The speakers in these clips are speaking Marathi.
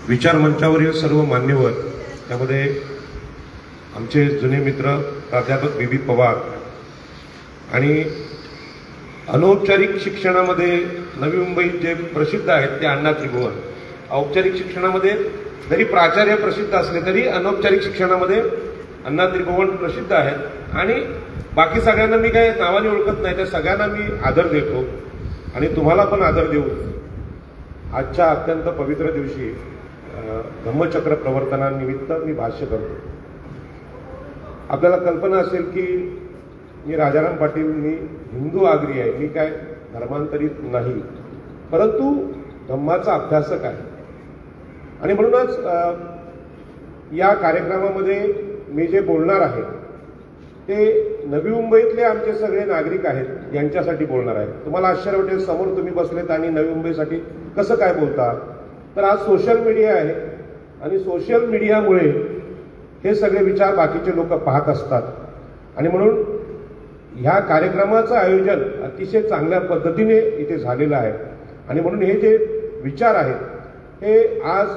विचार मंचावरील सर्व मान्यवर, त्यामध्ये आमचे जुने मित्र प्राध्यापक बी पवार आणि अनौपचारिक शिक्षणामध्ये नवी मुंबईत जे प्रसिद्ध आहेत ते अण्णा त्रिभुवन. औपचारिक शिक्षणामध्ये जरी प्राचार्य प्रसिद्ध असले तरी अनौपचारिक शिक्षणामध्ये अण्णा त्रिभुवन प्रसिद्ध आहेत. आणि बाकी सगळ्यांना मी काही नावाने ओळखत नाही, त्या सगळ्यांना मी आदर देतो आणि तुम्हाला पण आदर देऊ. आजच्या अत्यंत पवित्र दिवशी धम्मचक्र प्रवर्तनानिमित्त मी भाष्य करतो. आपल्याला कल्पना असेल की मी राजाराम पाटील, मी हिंदू आगरी आहे, मी काय धर्मांतरित नाही, परंतु धम्माचा अभ्यासक आहे. आणि म्हणूनच या कार्यक्रमामध्ये मी जे बोलणार आहे ते नवी मुंबईतले आमचे सगळे नागरिक आहेत यांच्यासाठी बोलणार आहे. तुम्हाला आश्चर्य वाटेल, समोर तुम्ही बसलेत आणि नवी मुंबईसाठी कसं काय बोलता. तर आज सोशल मीडिया आहे आणि सोशल मीडियामुळे हे सगळे विचार बाकीचे लोक पाहत असतात. आणि म्हणून ह्या कार्यक्रमाचं आयोजन अतिशय चांगल्या पद्धतीने इथे झालेलं आहे. आणि म्हणून हे जे विचार आहेत हे आज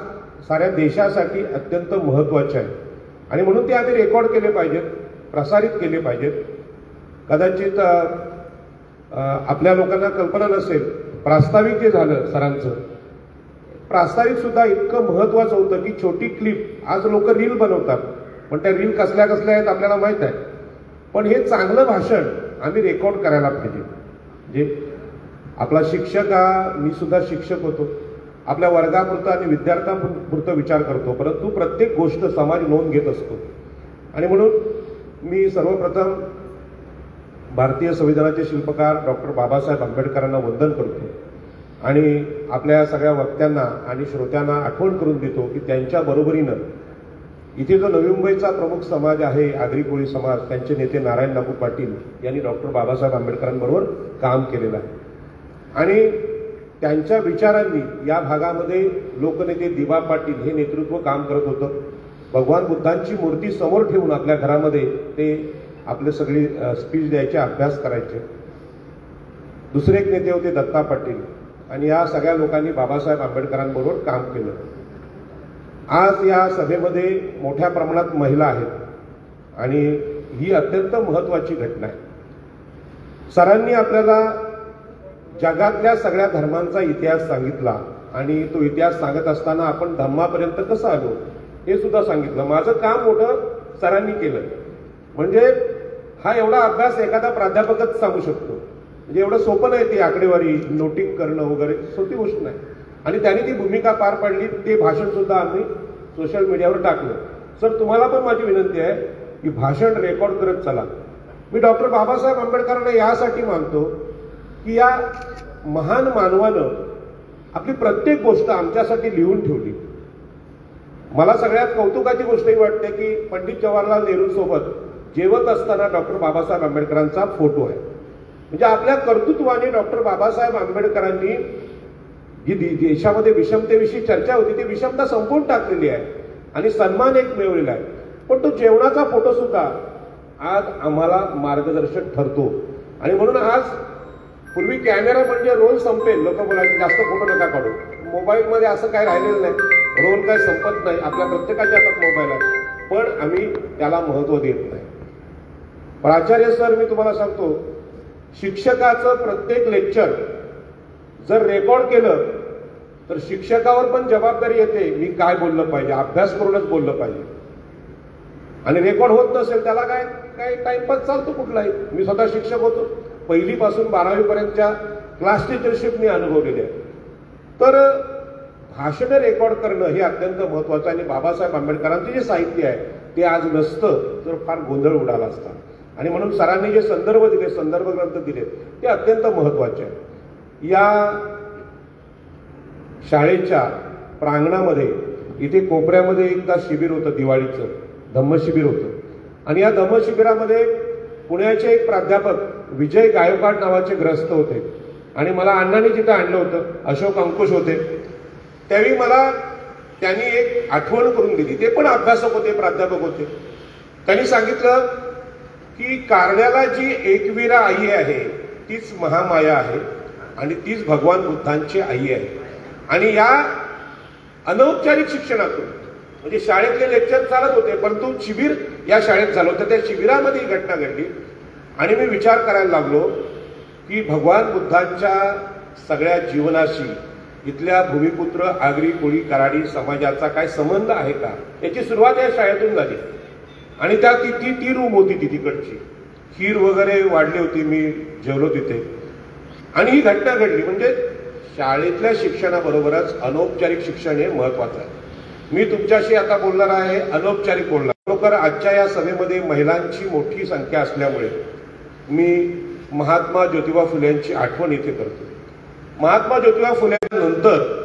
साऱ्या देशासाठी अत्यंत महत्त्वाचे आहे. आणि म्हणून ते आम्ही रेकॉर्ड केले पाहिजेत, प्रसारित केले पाहिजेत. कदाचित आपल्या लोकांना कल्पना नसेल, प्रास्ताविक जे झालं सरांचं, प्रास्ताविक सुद्धा इतकं महत्त्वाचं होतं की छोटी क्लिप, आज लोक रील बनवतात पण त्या रील कसल्या कसल्या आहेत आपल्याला माहीत आहे, पण हे चांगलं भाषण आम्ही रेकॉर्ड करायला पाहिजे. जे आपला शिक्षक मी सुद्धा शिक्षक होतो, आपल्या वर्गापुरतं आणि विद्यार्थ्यांपुरतं विचार करतो, परंतु प्रत्येक गोष्ट समाज नोंद घेत असतो. आणि म्हणून मी सर्वप्रथम भारतीय संविधानाचे शिल्पकार डॉक्टर बाबासाहेब आंबेडकरांना वंदन करतो आणि आपल्या सगळ्या वक्त्यांना आणि श्रोत्यांना आठवण करून देतो की त्यांच्या बरोबरीनं इथे जो नवी मुंबईचा प्रमुख समाज आहे आगरी कोळी समाज, त्यांचे नेते नारायण नागू पाटील यांनी डॉक्टर बाबासाहेब आंबेडकरांबरोबर काम केलेलं आहे. आणि त्यांच्या विचारांनी या भागामध्ये लोकनेते दिबा पाटील हे नेतृत्व काम करत होतं. भगवान बुद्धांची मूर्ती समोर ठेवून आपल्या घरामध्ये ते आपले सगळी स्पीच द्यायचे, अभ्यास करायचे. दुसरे एक नेते होते दत्ता पाटील आणि या सगळ्या लोकांनी बाबासाहेब आंबेडकरांबरोबर काम केलं. आज या सभेमध्ये मोठ्या प्रमाणात महिला आहेत आणि ही अत्यंत महत्त्वाची घटना आहे. सरांनी आपल्याला जगातल्या सगळ्या धर्मांचा इतिहास सांगितला आणि तो इतिहास सांगत असताना आपण धम्मापर्यंत कसं आलो हे सुद्धा सांगितलं. माझं काम मोठं सरांनी केलं. म्हणजे हा एवढा अभ्यास एखादा प्राध्यापकच सांगू शकतो. म्हणजे एवढं सोपं नाही ते आकडेवारी नोटिंग करणं वगैरे, सोपी गोष्ट नाही. आणि त्यांनी ती भूमिका पार पाडली. ते भाषण सुद्धा आम्ही सोशल मीडियावर टाकलं. सर, तुम्हाला पण माझी विनंती आहे की भाषण रेकॉर्ड करत चला. मी डॉक्टर बाबासाहेब आंबेडकरांना यासाठी मानतो की या महान मानवानं आपली प्रत्येक गोष्ट आमच्यासाठी लिहून ठेवली. मला सगळ्यात कौतुकाची गोष्ट ही वाटते की पंडित जवाहरलाल नेहरूंसोबत जेवत असताना डॉक्टर बाबासाहेब आंबेडकरांचा फोटो आहे. म्हणजे आपल्या कर्तृत्वाने डॉक्टर बाबासाहेब आंबेडकरांनी जी देशामध्ये विषमतेविषयी चर्चा होती ती विषमता संपवून टाकलेली आहे आणि सन्मान एक मिळवलेला आहे. पण तो जेवणाचा फोटो सुद्धा आज आम्हाला मार्गदर्शक ठरतो. आणि म्हणून आज पूर्वी कॅमेरा म्हणजे रोल संपेल, लोक बोलायचे जास्त फोटो नका काढू. मोबाईलमध्ये असं काय राहिलेलं नाही, रोल काय संपत नाही, आपल्या प्रत्येकाच्या हातात मोबाईल आहे, पण आम्ही त्याला महत्त्व देत नाही. प्राचार्य सर, मी तुम्हाला सांगतो, शिक्षकाचं प्रत्येक लेक्चर जर रेकॉर्ड केलं तर शिक्षकावर पण जबाबदारी येते, मी काय बोललं पाहिजे, अभ्यास करूनच बोललं पाहिजे. आणि रेकॉर्ड होत नसेल त्याला काय टाइमपास चालतो कुठलाही. मी स्वतः शिक्षक होतो, पहिलीपासून 12वी पर्यंतच्या क्लास टीचरशिप मी अनुभवलेली आहे. तर भाषण रेकॉर्ड करणं हे अत्यंत महत्त्वाचं आहे. आणि बाबासाहेब आंबेडकरांचे जे साहित्य आहे ते आज नसतं तर फार गोंधळ उडाला असता. आणि म्हणून सरांनी जे संदर्भ दिले, संदर्भ ग्रंथ दिले, ते अत्यंत महत्त्वाचे आहे. या शाळेच्या प्रांगणामध्ये इथे कोपऱ्यामध्ये एकदा शिबिर होतं, दिवाळीचं धम्मशिबिर होतं. आणि या धम्मशिबिरामध्ये पुण्याचे एक प्राध्यापक विजय गायकवाड नावाचे ग्रस्त होते आणि मला अण्णांनी जिथं आणलं होतं, अशोक अंकुश होते. त्यावेळी मला त्यांनी एक आठवण करून दिली. ते पण अभ्यासक होते, प्राध्यापक होते. त्यांनी सांगितलं की कारण्याला जी एकवीरा आई आहे तीच महामाया आहे आणि तीच भगवान बुद्धांची आई आहे. आणि या अनौपचारिक शिक्षणातून, म्हणजे शाळेतले लेक्चर चालत होते परंतु शिबिर या शाळेत झालं होतं, त्या शिबिरामध्ये ही घटना घडली आणि मी विचार करायला लागलो की भगवान बुद्धांच्या सगळ्या जीवनाशी इथल्या भूमिपुत्र आगरी कोळी कराडी समाजाचा काय संबंध आहे का, याची सुरुवात या शाळेतून झाली. आणि त्या ती रूम होती तिकडची, खीर वगैरे वाढली होती, मी जेवलो तिथे आणि ही घटना घडली. म्हणजे शाळेतल्या शिक्षणाबरोबरच अनौपचारिक शिक्षण हे महत्वाचं आहे. मी तुमच्याशी आता बोलणार आहे अनौपचारिक बोलणार. खरोखर आजच्या या सभेमध्ये महिलांची मोठी संख्या असल्यामुळे मी महात्मा ज्योतिबा फुलेंची आठवण इथे करतो. महात्मा ज्योतिबा फुलेंनंतर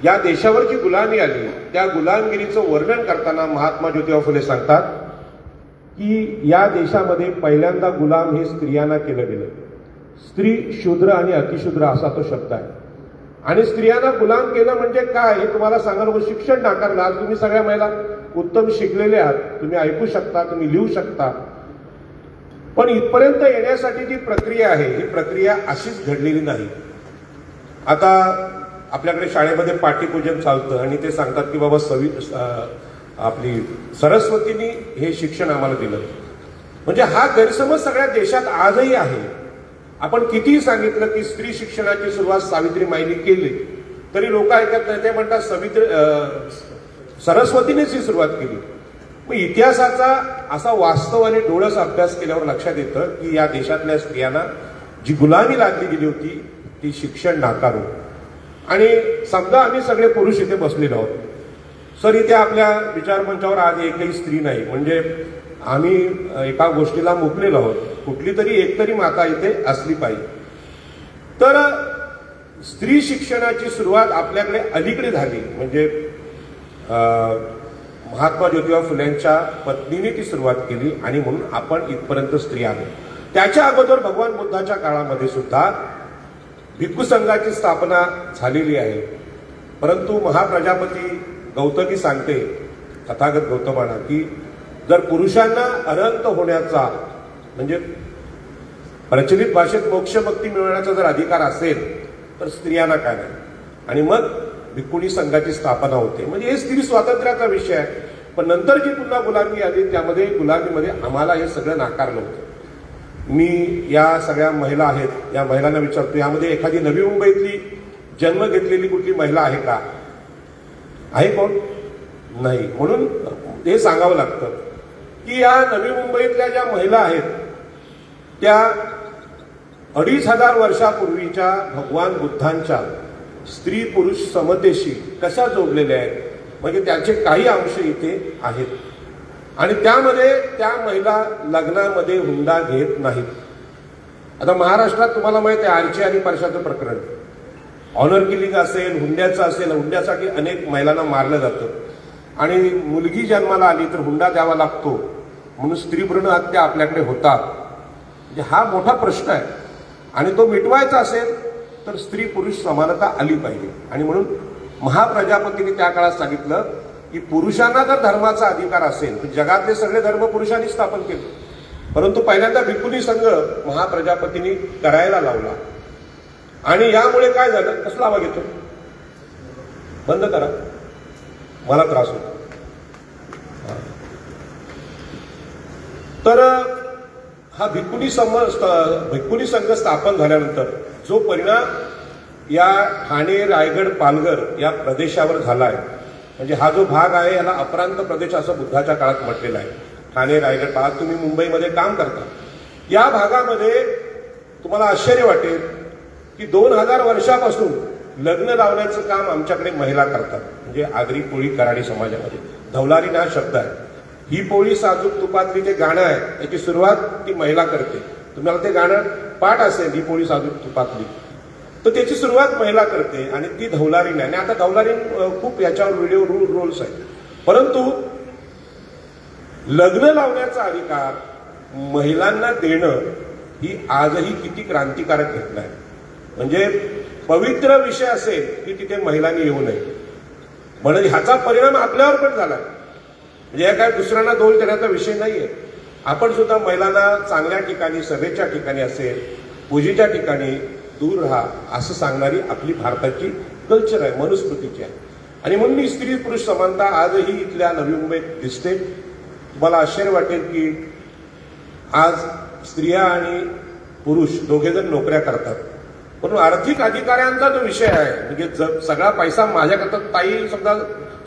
या देशावर जी गुलामी आली त्या गुलामगिरीचं वर्णन करताना महात्मा ज्योतिबा फुले सांगतात की या देशामध्ये पहिल्यांदा गुलाम हे स्त्रियांना केलं गेलं. स्त्री, शूद्र आणि अतिशूद्र असा तो शब्द आहे. आणि स्त्रियांना गुलाम केलं म्हणजे काय हे तुम्हाला सांगायला शिक्षण नाकारलं. आज तुम्ही सगळ्या महिला उत्तम शिकलेले आहात, तुम्ही ऐकू शकता, तुम्ही लिहू शकता, पण इथपर्यंत येण्यासाठी जी प्रक्रिया आहे ही प्रक्रिया अशीच घडलेली नाही. आता आपल्याकडे शाळेमध्ये पाठ्यपूजन चालतं आणि ते सांगतात की बाबा आपली सरस्वतींनी हे शिक्षण आम्हाला दिलं. म्हणजे हा गैरसमज सगळ्या देशात आजही आहे. आपण कितीही सांगितलं की स्त्री शिक्षणाची सुरुवात सावित्रीमाईंनी केली तरी लोक ऐकत नाही. ते म्हणतात सरस्वतीनेच ही सुरुवात केली. मग इतिहासाचा असा वास्तव आणि डोळस अभ्यास केल्यावर लक्षात येतं की या देशातल्या स्त्रियांना जी गुलामी लागली गेली होती ती शिक्षण नाकारून. आणि समजा आम्ही सगळे पुरुष इथे बसलेलो आहोत सर, इथे आपल्या विचारमंचावर आज एकही स्त्री नाही, म्हणजे आम्ही एका गोष्टीला मुकलेलो आहोत. कुठली तरी एक तरी माता इथे असली पाहिजे. तर स्त्री शिक्षणाची सुरुवात आपल्याकडे अलीकडे झाली. म्हणजे महात्मा ज्योतिबा फुलेंच्या पत्नीने ती सुरुवात केली आणि म्हणून आपण इथपर्यंत स्त्री आलो. त्याच्या अगोदर भगवान बुद्धाच्या काळामध्ये सुद्धा भिक्खू संघाची स्थापना झालेली आहे. परंतु महाप्रजापती गौतमी सांगते, तथागत गौतमाना, की जर पुरुषांना अनंत होण्याचा म्हणजे प्रचलित भाषेत मोक्ष भक्ती मिळवण्याचा जर अधिकार असेल तर स्त्रियांना काय नाही. आणि मग भिक्खुनी संघाची स्थापना होते. म्हणजे हे स्त्री स्वातंत्र्याचा विषय आहे. पण नंतर जी पुन्हा गुलामी आली त्यामध्ये गुलामीमध्ये आम्हाला हे सगळं नाकारलं होतं. मी या सगळ्या महिला आहेत, या महिलांना विचारतो, यामध्ये एखादी नवी मुंबईतली जन्म घेतलेली कुठली महिला आहे का? आहे कोण? नाही. म्हणून हे सांगावं लागतं की या नवी मुंबईतल्या ज्या महिला आहेत त्या 2500 वर्षापूर्वीच्या भगवान बुद्धांच्या स्त्री पुरुष समतेशी कशा जोडलेल्या आहेत, म्हणजे त्याचे काही अंश इथे आहेत. आणि त्यामध्ये त्या महिला लग्नामध्ये हुंडा घेत नाहीत. आता महाराष्ट्रात तुम्हाला माहिती आहे आर्ची आणि परशाचं प्रकरण, ऑनर किलिंग असेल, हुंड्याचं असेल, हुंड्यासाठी अनेक महिलांना मारलं जातं. आणि मुलगी जन्माला आली तर हुंडा द्यावा लागतो म्हणून स्त्री भ्रूण हत्या आपल्याकडे होतात. म्हणजे हा मोठा प्रश्न आहे आणि तो मिटवायचा असेल तर स्त्री पुरुष समानता आली पाहिजे. आणि म्हणून महाप्रजापतीने त्या काळात सांगितलं की पुरुषांना जर धर्माचा अधिकार असेल तर जगातले सगळे धर्म पुरुषांनी स्थापन केले. परंतु पहिल्यांदा भिक्खुनी संघ महाप्रजापतींनी करायला लावला. आणि यामुळे काय झालं? कसला आवाज येतो? बंद करा, मला त्रास होतो. तर हा भिक्खुनी संघ स्थापन झाल्यानंतर जो परिणाम या ठाणे, रायगड, पालघर या प्रदेशावर झालाय, म्हणजे हा जो भाग आहे याला अपरांत प्रदेश असं बुद्धाच्या काळात म्हटलेलं आहे. ठाणे, रायगड, आज तुम्ही मुंबईमध्ये काम करता, या भागामध्ये तुम्हाला आश्चर्य वाटेल की 2000 वर्षापासून लग्न लावण्याचं काम आमच्याकडे महिला करतात. म्हणजे आगरी कोळी कराडी समाजामध्ये धवलारीन हा शब्द आहे. ही पोळी साजूक तुपातली जे गाणं आहे याची सुरुवात ती महिला करते. तुम्हाला ते गाणं पाठ असेल, ही पोळी साजूक तुपातली, तर त्याची सुरुवात महिला करते आणि ती धवलारीन आहे. आणि आता धवलारीन खूप याच्यावर व्हिडिओ रोल्स आहेत. परंतु लग्न लावण्याचा अधिकार महिलांना देणं ही आजही किती क्रांतिकारक घटना आहे. म्हणजे पवित्र विषय असेल की तिथे महिलांनी येऊ नये, म्हणजे ह्याचा परिणाम आपल्यावर पण झाला. म्हणजे काय दुसऱ्यांना दोष देण्याचा विषय नाहीये. आपण सुद्धा महिलांना चांगल्या ठिकाणी, सभेच्या ठिकाणी असेल, पूजेच्या ठिकाणी दूर राहा असं सांगणारी आपली भारताची कल्चर आहे, मनुस्मृतीची आहे. आणि म्हणून ही स्त्री पुरुष समानता आजही इथल्या नवी मुंबईत दिसते. तुम्हाला आश्चर्य वाटेल की आज स्त्रिया आणि पुरुष दोघेजण नोकऱ्या करतात, पण आर्थिक अधिकाऱ्यांचा जो विषय आहे म्हणजे सगळा पैसा माझ्याकरता, ताई समजा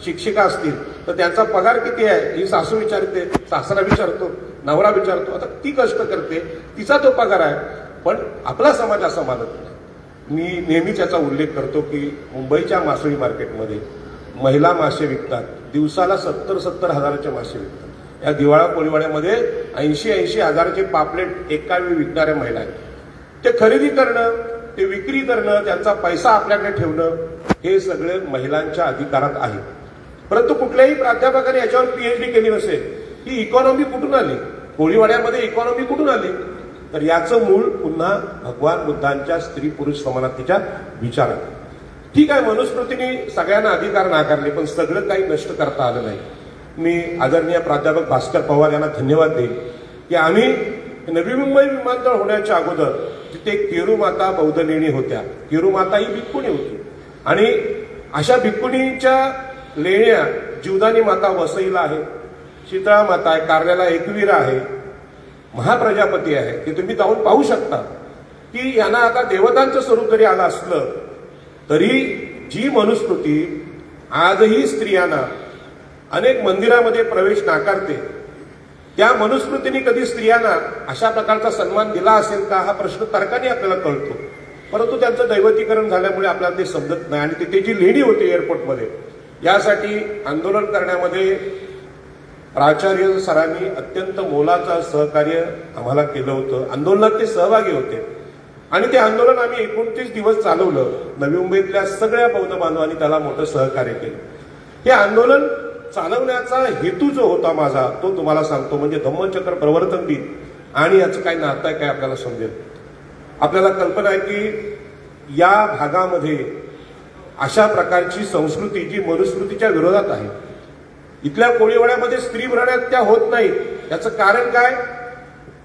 शिक्षिका असतील तर त्यांचा पगार किती आहे ही सासू विचारते, सासरा विचारतो, नवरा विचारतो. आता ती कष्ट करते, तिचा तो पगार आहे, पण आपला समाज असा मानत नाही. मी नेहमीच याचा उल्लेख करतो की मुंबईच्या मासळी मार्केटमध्ये महिला मासे विकतात, दिवसाला 70-70 हजाराचे मासे विकतात. या दिवाळा कोळीवाड्यामध्ये 80-80 हजाराचे पापलेट एका वेळी विकणाऱ्या महिला आहेत. ते खरेदी करणं, ते विक्री करणं, त्यांचा पैसा आपल्याकडे ठेवणं हे सगळे महिलांच्या अधिकारात आहे. परंतु कुठल्याही प्राध्यापकाने याच्यावर PhD केली नसेल. ही इकॉनॉमी कुठून आली, कोळीवाड्यामध्ये इकॉनॉमी कुठून आली, तर याचं मूळ पुन्हा भगवान बुद्धांच्या स्त्री पुरुष समानतेच्या विचारात. ठीक आहे, मनुस्मृतीने सगळ्यांना अधिकार नाकारले, पण सगळं काही नष्ट करता आलं नाही. मी आदरणीय प्राध्यापक भास्कर पवार यांना धन्यवाद देईन की आम्ही नवी मुंबई विमानतळ होण्याच्या अगोदर तिथे केरूमाता बौद्ध लेणी होत्या. केरूमाता ही भिक्खुणी होती आणि अशा भिक्खुणीच्या लेण्या जीवदानी माता वसईला आहे, शीतळा माता आहे, कार्ल्याला एकवीरा आहे, महाप्रजापती आहे. ते तुम्ही जाऊन पाहू शकता की यांना आता देवतांचं स्वरूप जरी आलं असलं तरी जी मनुस्मृती आजही स्त्रियांना अनेक मंदिरामध्ये प्रवेश नाकारते, त्या मनुस्मृतीने कधी स्त्रियांना अशा प्रकारचा सन्मान दिला असेल का हा प्रश्न तर्काने आपल्याला कळतो. परंतु त्यांचं दैवतीकरण झाल्यामुळे आपल्याला ते समजत नाही. आणि तिथे जी लेणी होती एअरपोर्टमध्ये, यासाठी आंदोलन करण्यामध्ये प्राचार्य सरांनी अत्यंत मोलाचं सहकार्य आम्हाला केलं होतं. आंदोलनात ते सहभागी होते आणि ते आंदोलन आम्ही 29 दिवस चालवलं. नवी मुंबईतल्या सगळ्या बौद्ध बांधवांनी त्याला मोठं सहकार्य केलं. हे आंदोलन चालवण्याचा हेतू जो होता माझा तो तुम्हाला सांगतो, म्हणजे धम्मचक्र प्रवर्तन दिन आणि याचं काय नातं आहे काय आपल्याला समजेल. आपल्याला कल्पना आहे की या भागामध्ये अशा प्रकारची संस्कृती जी मनुस्मृतीच्या विरोधात आहे. इथल्या कोळीवाड्यामध्ये स्त्री भ्रणाहत्या होत नाही. याचं कारण काय,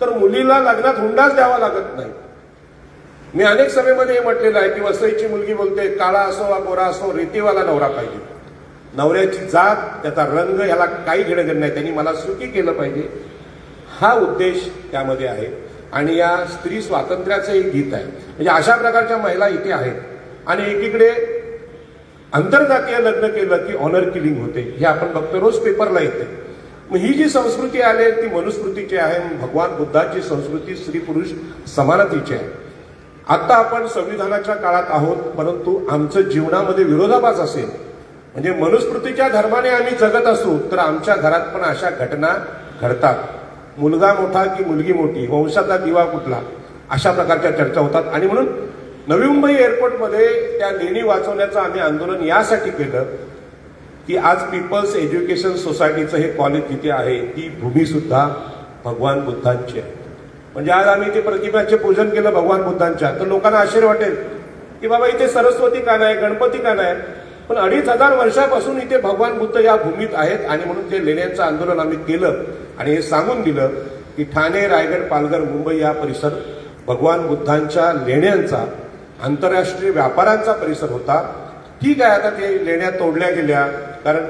तर मुलीला लग्नात हुंडाच द्यावा लागत नाही. मी अनेक सभेमध्ये हे म्हटलेलं आहे की वसईची मुलगी बोलते काळा असो वा गोरा असो रेतीवाला नवरा पाहिजे. नवऱ्याची जात, त्याचा रंग याला काही घेणं देणं नाही, त्यांनी मला सुखी केलं पाहिजे, हा उद्देश त्यामध्ये आहे. आणि या स्त्री स्वातंत्र्याचं एक गीत आहे. म्हणजे अशा प्रकारच्या महिला इथे आहेत. आणि एकीकडे आंतरजातीय लग्न केलं की ऑनर किलिंग होते, हे आपण बघतो, रोज पेपरला येते. मग ही जी संस्कृती आहे ती मनुस्मृतीची आहे. भगवान बुद्धाची संस्कृती स्त्री पुरुष समानतेची आहे. आता आपण संविधानाच्या काळात आहोत, परंतु आमचं जीवनामध्ये विरोधाभास असेल, म्हणजे मनुस्मृतीच्या धर्माने आम्ही जगत असू तर आमच्या घरात पण अशा घटना घडतात. मुलगा मोठा की मुलगी मोठी, वंशाचा दिवा कुठला, अशा प्रकारच्या चर्चा होतात. आणि म्हणून नवी मुंबई एअरपोर्टमध्ये त्या लेणी वाचवण्याचं आम्ही आंदोलन यासाठी केलं की आज पीपल्स एज्युकेशन सोसायटीचं हे कॉलेज जिथे आहे ती भूमी सुद्धा भगवान बुद्धांची आहे. म्हणजे आज आम्ही इथे प्रतिमाचे पूजन केलं भगवान बुद्धांच्या, तर लोकांना आश्चर्य वाटेल की बाबा इथे सरस्वती का नाही, गणपती का नाही, पण 2500 वर्षापासून इथे भगवान बुद्ध या भूमीत आहेत. आणि म्हणून ते लेण्यांचं आंदोलन आम्ही केलं आणि हे सांगून दिलं की ठाणे, रायगड, पालघर, मुंबई या परिसर भगवान बुद्धांच्या लेण्यांचा, आंतरराष्ट्रीय व्यापारांचा परिसर होता. ठीक आहे, आता ते लेण्या तोडल्या गेल्या, कारण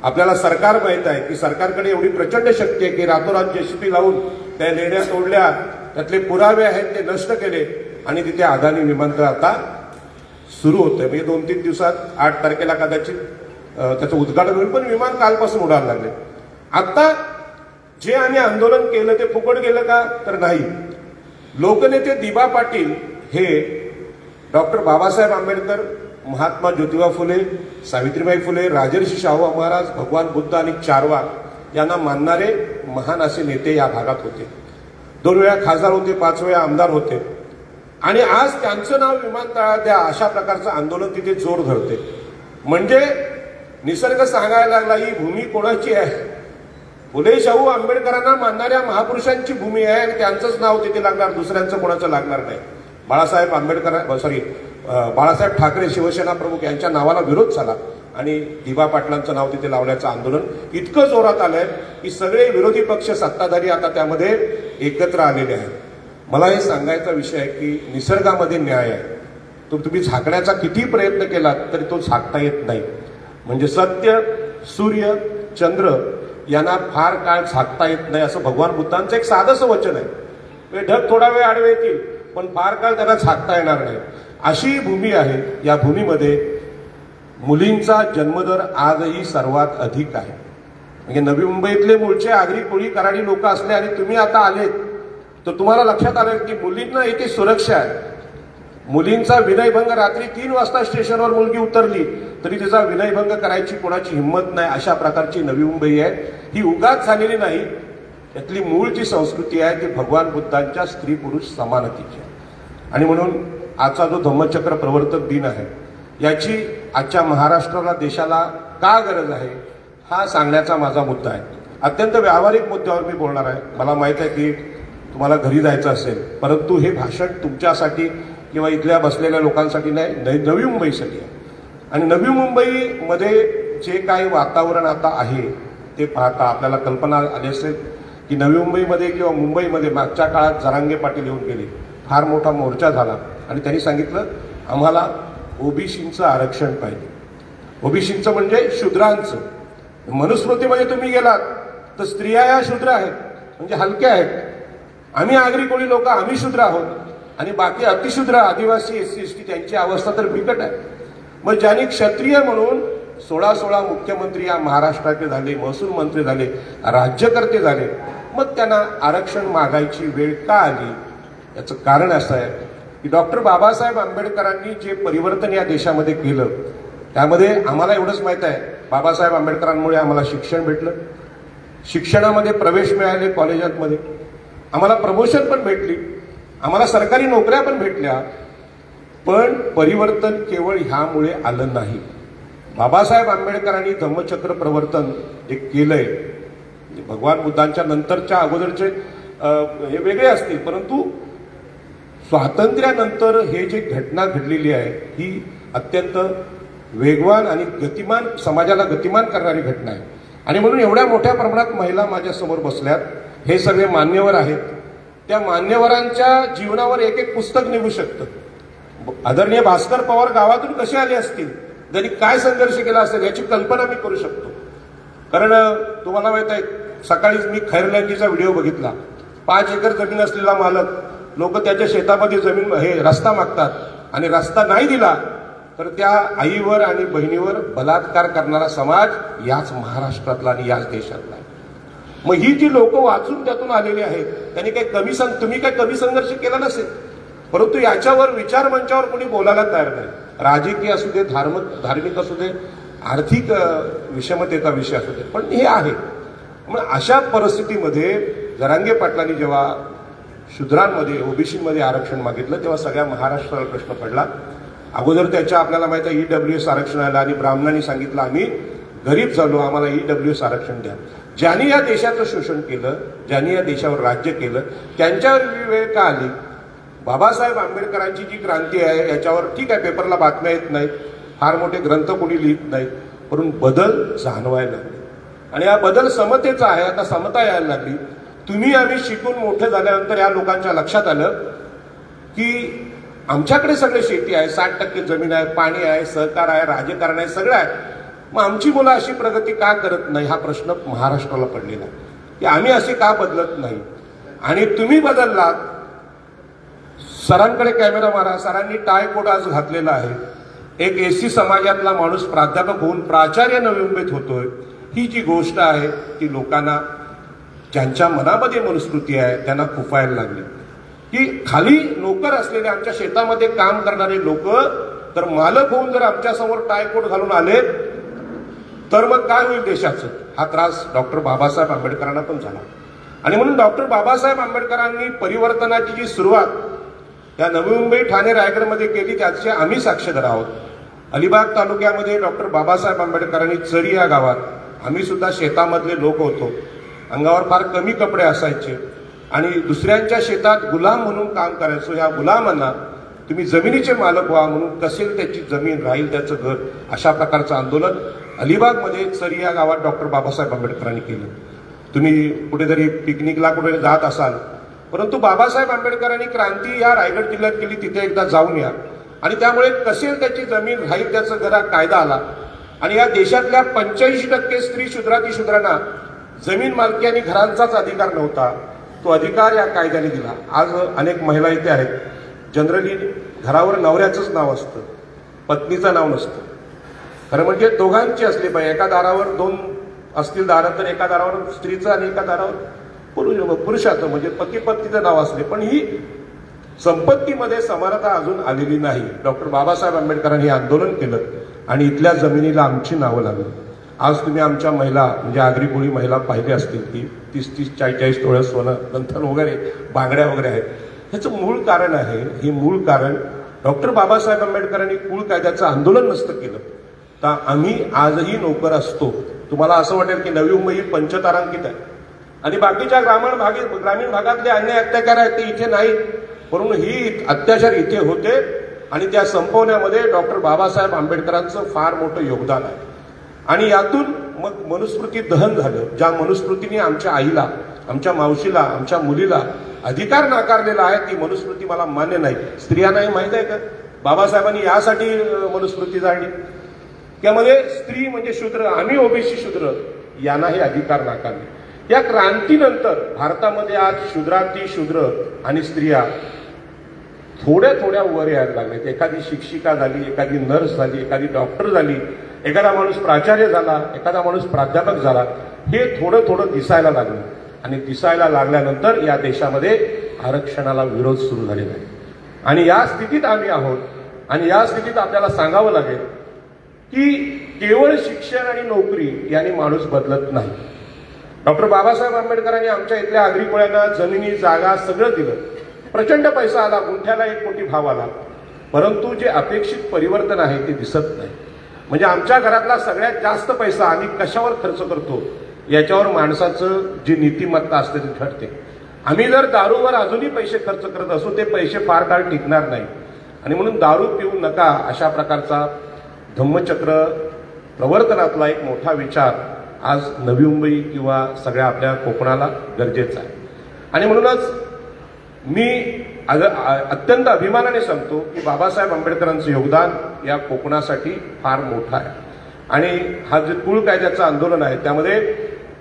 आपल्याला सरकार माहित आहे की सरकारकडे एवढी प्रचंड शक्ती आहे की रातोरात JCB लावून त्या लेण्या तोडल्या, त्यातले पुरावे आहेत ते नष्ट केले आणि तिथे अदानी विमानतळ आता सुरू होतंय. म्हणजे 2-3 दिवसात 8 तारखेला कदाचित त्याचं उद्घाटन होईल, पण विमान कालपासून उडायला लागले. आता जे आम्ही आंदोलन केलं ते फुकट गेलं का, तर नाही. लोकनेते दिबा पाटील हे डॉक्टर बाबासाहेब आंबेडकर, महात्मा ज्योतिबा फुले, सावित्रीबाई फुले, राजर्षी शाहू महाराज, भगवान बुद्ध आणि चारवाक यांना मानणारे महान असे नेते या भागात होते. 2 वेळा खासदार होते, 5 वेळा आमदार होते. आणि आज त्यांचं नाव विमानतळात द्या अशा प्रकारचं आंदोलन तिथे जोर धरते. म्हणजे निसर्ग सांगायला लागला ही भूमी कोणाची आहे, फुले शाहू आंबेडकरांना मानणाऱ्या महापुरुषांची भूमी आहे आणि त्यांचंच नाव तिथे लागणार, दुसऱ्यांचं कोणाचं लागणार नाही. बाळासाहेब ठाकरे शिवसेना प्रमुख यांच्या नावाला विरोध झाला आणि दिबा पाटलांचं नाव तिथे लावण्याचं आंदोलन इतकं जोरात आलंय की सगळे विरोधी पक्ष सत्ताधारी आता त्यामध्ये एकत्र आलेले आहेत. मला हे सांगायचा विषय आहे की निसर्गामध्ये न्याय आहे. तो तुम्ही झाकण्याचा किती प्रयत्न केलात तरी तो झाकता येत नाही. म्हणजे सत्य, सूर्य, चंद्र यांना फार काळ झाकता येत नाही असं भगवान बुद्धांचं एक साधंसं वचन आहे. ढग थोडा वेळ आडवे येतील पण फार काळ त्यांना झाकता येणार नाही. अशी भूमी आहे. या भूमीमध्ये मुलींचा जन्मदर आजही सर्वात अधिक आहे. म्हणजे नवी मुंबईतले मूळचे आगरी कोळी कराडी लोक असले आणि तुम्ही आता आलेत तर तुम्हाला लक्षात आलं की मुलींना इथे सुरक्षा आहे. मुलींचा विनयभंग रात्री 3 वाजता स्टेशनवर मुलगी उतरली तरी तिचा विनयभंग करायची कोणाची हिंमत नाही. अशा प्रकारची नवी मुंबई आहे. ही उगाच झालेली नाही. यातली मूळ जी संस्कृती आहे ती भगवान बुद्धांच्या स्त्री पुरुष समानतेची आहे. आणि म्हणून आजचा जो धम्मचक्र प्रवर्तक दिन आहे याची आजच्या महाराष्ट्राला देशाला का गरज आहे हा सांगण्याचा माझा मुद्दा आहे. अत्यंत व्यावहारिक मुद्द्यावर मी बोलणार आहे. मला माहित आहे की तुम्हाला घरी जायचं असेल परंतु हे भाषण तुमच्यासाठी किंवा इथल्या बसलेल्या लोकांसाठी नाही, नवी मुंबईसाठी आहे. आणि नवी मुंबईमध्ये जे काही वातावरण आता आहे ते पाहता आपल्याला कल्पना आली असेल की नवी मुंबईमध्ये किंवा मुंबईमध्ये मागच्या काळात जरांगे पाटील येऊन गेले. फार मोठा मोर्चा झाला आणि त्यांनी सांगितलं आम्हाला ओबीसींचं आरक्षण पाहिजे. ओबीसींचं म्हणजे शूद्रांचं. मनुस्मृतीमध्ये तुम्ही गेलात तर स्त्रिया या शूद्र आहेत म्हणजे हलक्या आहेत. आम्ही आगरी कोळी लोक आम्ही शूद्र आहोत आणि बाकी अतिशूद्र आदिवासी SC ST त्यांची अवस्था तर बिकट आहे. मग ज्यांनी क्षत्रिय म्हणून 16 मुख्यमंत्री या महाराष्ट्राचे झाले, महसूल मंत्री झाले, राज्यकर्ते झाले, मग त्यांना आरक्षण मागायची वेळ का आली याचं कारण असं आहे की डॉक्टर बाबासाहेब आंबेडकरांनी जे परिवर्तन या देशामध्ये केलं त्यामध्ये आम्हाला एवढंच माहित आहे बाबासाहेब आंबेडकरांमुळे आम्हाला शिक्षण भेटलं, शिक्षणामध्ये प्रवेश मिळाले, कॉलेजांमध्ये आम्हाला प्रमोशन पण भेटली, आम्हाला सरकारी नोकऱ्या पण भेटल्या. पण परिवर्तन केवळ ह्यामुळे आलं नाही. बाबासाहेब आंबेडकरांनी धम्मचक्र प्रवर्तन जे केलंय भगवान बुद्धांच्या नंतरच्या अगोदरचे हे वेगळे असतील परंतु स्वातंत्र्यानंतर हे जे घटना घडलेली आहे ही अत्यंत वेगवान आणि गतिमान समाजाला गतिमान करणारी घटना आहे. आणि म्हणून एवढ्या मोठ्या प्रमाणात महिला माझ्यासमोर बसल्यात. हे सगळे मान्यवर आहेत. त्या मान्यवरांच्या जीवनावर एक एक पुस्तक निघू शकतं. आदरणीय भास्कर पवार गावातून कसे आले असतील, त्यांनी काय संघर्ष केला असेल याची कल्पना मी करू शकतो. कारण तुम्हाला माहित आहे सकाळीच मी खैरलँकीचा व्हिडिओ बघितला. 5 एकर जमीन असलेला मालक लोक त्याच्या शेतामध्ये जमीन हे रस्ता मागतात आणि रस्ता नाही दिला तर त्या आईवर आणि बहिणीवर बलात्कार करणारा समाज याच महाराष्ट्रातला आणि याच देशातला. मग ही जी लोक वाचून त्यातून आलेली आहेत त्यांनी काही तुम्ही काही कमी संघर्ष केला नसेल परंतु याच्यावर विचार मंचावर कोणी बोलायला तयार नाही. राजकीय असू दे, धार्मिक असू दे, आर्थिक विषमतेचा विषय असू दे, पण हे आहे. मग अशा परिस्थितीमध्ये जरांगे पाटलांनी जेव्हा शूद्रांमध्ये ओबीसीमध्ये आरक्षण मागितलं तेव्हा सगळ्या महाराष्ट्राला प्रश्न पडला. अगोदर त्याच्या आपल्याला माहिती आहे EWS आरक्षण आलं आणि ब्राह्मणांनी सांगितलं आम्ही गरीब झालो आम्हाला EWS आरक्षण द्या. ज्यांनी या देशाचं शोषण केलं, ज्यांनी या देशावर राज्य केलं त्यांच्यावर वेळ का आली. बाबासाहेब आंबेडकरांची जी क्रांती आहे याच्यावर ठीक आहे पेपरला बातम्या येत नाहीत, फार मोठे ग्रंथ कोणी लिहित नाहीत, परंतु बदल जाणवायला लागले आणि हा बदल समतेचा आहे. आता समता यायला लागली. तुम्ही आम्ही शिकून मोठे झाल्यानंतर या लोकांच्या लक्षात आलं की आमच्याकडे सगळे शेती आहे, 60% जमीन आहे, पाणी आहे, सहकार आहे, राजकारण आहे, सगळं आहे. मग आमची मुलं अशी प्रगती का करत नाही हा प्रश्न महाराष्ट्राला पडलेला आहे की आम्ही असे का बदलत नाही. आणि तुम्ही बदललात. सरांकडे कॅमेरा मारा. सरांनी टाय कोट आज घातलेला आहे. एक SC समाजातला माणूस प्राध्यापक होऊन प्राचार्य नवी मुंबईत होतोय. ही जी गोष्ट आहे ती लोकांना ज्यांच्या मनामध्ये मनुस्मृती आहे त्यांना खुपायला लागली की खाली नोकर असलेले आमच्या शेतामध्ये काम करणारे लोक तर मालक होऊन जर आमच्यासमोर टायकोट घालून आले तर मग काय होईल देशाचं. हा त्रास डॉक्टर बाबासाहेब आंबेडकरांना पण झाला. आणि म्हणून डॉक्टर बाबासाहेब आंबेडकरांनी परिवर्तनाची जी सुरुवात या नवी मुंबई, ठाणे, रायगडमध्ये केली त्याचे आम्ही साक्षीदार आहोत. अलिबाग तालुक्यामध्ये डॉक्टर बाबासाहेब आंबेडकरांनी चरी या गावात, आम्ही सुद्धा शेतामधले लोक होतो, अंगावर फार कमी कपडे असायचे आणि दुसऱ्यांच्या शेतात गुलाम म्हणून काम करायचो. या गुलामांना तुम्ही जमिनीचे मालक व्हा म्हणून कसेल त्याची जमीन राहील त्याचं घर, अशा प्रकारचं आंदोलन अलिबागमध्ये चरी या गावात डॉक्टर बाबासाहेब आंबेडकरांनी केलं. तुम्ही कुठेतरी पिकनिकला कुठे जात असाल परंतु बाबासाहेब आंबेडकरांनी क्रांती या रायगड जिल्ह्यात केली, तिथे एकदा जाऊन या. आणि त्यामुळे कसेल त्याची जमीन राहील त्याचं घर कायदा आला आणि या देशातल्या 85% स्त्री शूद्रांना जमीन मालकी आणि घरांचाच अधिकार नव्हता. तो अधिकार या कायद्याने दिला. आज अनेक महिला इथे आहेत. जनरली घरावर नवऱ्याचंच नाव असतं, पत्नीचं नाव नसतं. खरं म्हणजे दोघांची असली पाहिजे. एका दारावर 2 असतील दारं तर एका दारावर स्त्रीचं आणि एका दारावर पुरुषाचं, म्हणजे पती पत्नीचं नाव असले. पण ही संपत्तीमध्ये समानता अजून आलेली नाही. डॉक्टर बाबासाहेब आंबेडकरांनी आंदोलन केलं आणि इथल्या जमिनीला आमची नावं लागली. आज तुम्ही आमच्या महिला म्हणजे आगरी कोळी महिला पाहिले असतील की 30-30, 40-40 तोळं सोनं, नंतर वगैरे बांगड्या वगैरे आहेत. ह्याचं मूळ कारण आहे, हे मूळ कारण डॉक्टर बाबासाहेब आंबेडकरांनी कुळ कायद्याचं आंदोलन नसतं केलं तर आम्ही आजही नोकर असतो. तुम्हाला असं वाटेल की नवी मुंबई ही पंचतारांकित आहे आणि बाकीच्या ग्रामीण भागातले अन्याय अत्याचार आहेत ते इथे नाही, परंतु ही अत्याचार इथे होते आणि त्या संपवण्यामध्ये डॉक्टर बाबासाहेब आंबेडकरांचं फार मोठं योगदान आहे. आणि यातून मग मनुस्मृती दहन झालं. ज्या मनुस्मृतीने आमच्या आईला, आमच्या मावशीला, आमच्या मुलीला अधिकार नाकारलेला आहे ती मनुस्मृती मला मान्य नाही. स्त्रियांनाही माहीत आहे का बाबासाहेबांनी यासाठी मनुस्मृती जाळली. त्यामध्ये स्त्री म्हणजे शूद्र, आम्ही ओबीसी शूद्र यांनाही अधिकार नाकारले. या क्रांतीनंतर भारतामध्ये आज शूद्राती शूद्र आणि स्त्रिया थोड्या थोड्या वर यायला लागल्यात. एखादी शिक्षिका झाली, एखादी नर्स झाली, एखादी डॉक्टर झाली, एखादा माणूस प्राचार्य झाला, एखादा माणूस प्राध्यापक झाला. हे थोडं थोडं दिसायला लागलं आणि दिसायला लागल्यानंतर या देशामध्ये आरक्षणाला विरोध सुरू झालेला आहे. आणि या स्थितीत आम्ही आहोत. आणि या स्थितीत आपल्याला सांगावं लागेल की केवळ शिक्षण आणि नोकरी याने माणूस बदलत नाही. डॉक्टर बाबासाहेब आंबेडकरांनी आमच्या इथल्या आगरी कोळ्यांना जमिनी, जागा सगळं दिलं. प्रचंड पैसा आला, गुंठ्याला 1 कोटी भाव आला, परंतु जे अपेक्षित परिवर्तन आहे ते दिसत नाही. म्हणजे आमच्या घरातला सगळ्यात जास्त पैसा आम्ही कशावर खर्च करतो याच्यावर माणसाचं जी नीतिमत्ता असते ती ठरते. आम्ही जर दारूवर अजूनही पैसे खर्च करत असू ते पैसे फार काळ टिकणार नाही. आणि म्हणून दारू पिऊ नका अशा प्रकारचा धम्मचक्र प्रवर्तनातला एक मोठा विचार आज नवी मुंबई किंवा सगळ्या आपल्या कोकणाला गरजेचा आहे. आणि म्हणूनच मी अत्यंत अभिमानाने सांगतो की बाबासाहेब आंबेडकरांचं योगदान या कोकणासाठी फार मोठं आहे. आणि हा जे कुळ कायद्याचं आंदोलन आहे त्यामध्ये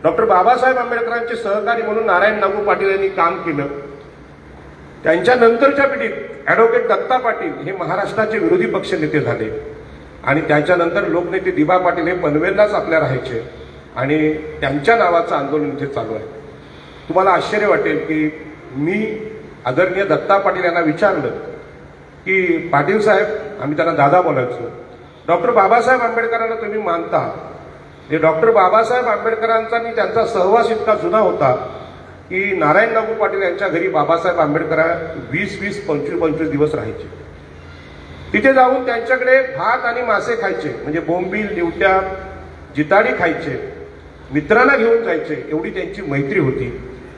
डॉक्टर बाबासाहेब आंबेडकरांचे सहकारी म्हणून नारायण नागू पाटील यांनी काम केलं. त्यांच्या नंतरच्या पिढीत ॲडव्होकेट दत्ता पाटील हे महाराष्ट्राचे विरोधी पक्षनेते झाले आणि त्याच्यानंतर लोकनेते दिबा पाटील हे पनवेललाच आपल्या राहायचे आणि त्यांच्या नावाचं आंदोलन इथे चालू आहे. तुम्हाला आश्चर्य वाटेल की मी आदरणीय दत्ता पाटील यांना विचारलं की पाटील साहेब, आम्ही त्यांना दादा बोलायचो, डॉक्टर बाबासाहेब आंबेडकरांना तुम्ही मानता, हे डॉक्टर बाबासाहेब आंबेडकरांचा आणि त्यांचा सहवास इतका जुना होता की नारायण नागू पाटील यांच्या घरी बाबासाहेब आंबेडकर 20-20, 25-25 दिवस राहायचे. तिथे जाऊन त्यांच्याकडे भात आणि मासे खायचे, म्हणजे बोंबील, निवट्या, जिताडी खायचे, मित्रांना घेऊन जायचे. एवढी त्यांची मैत्री होती.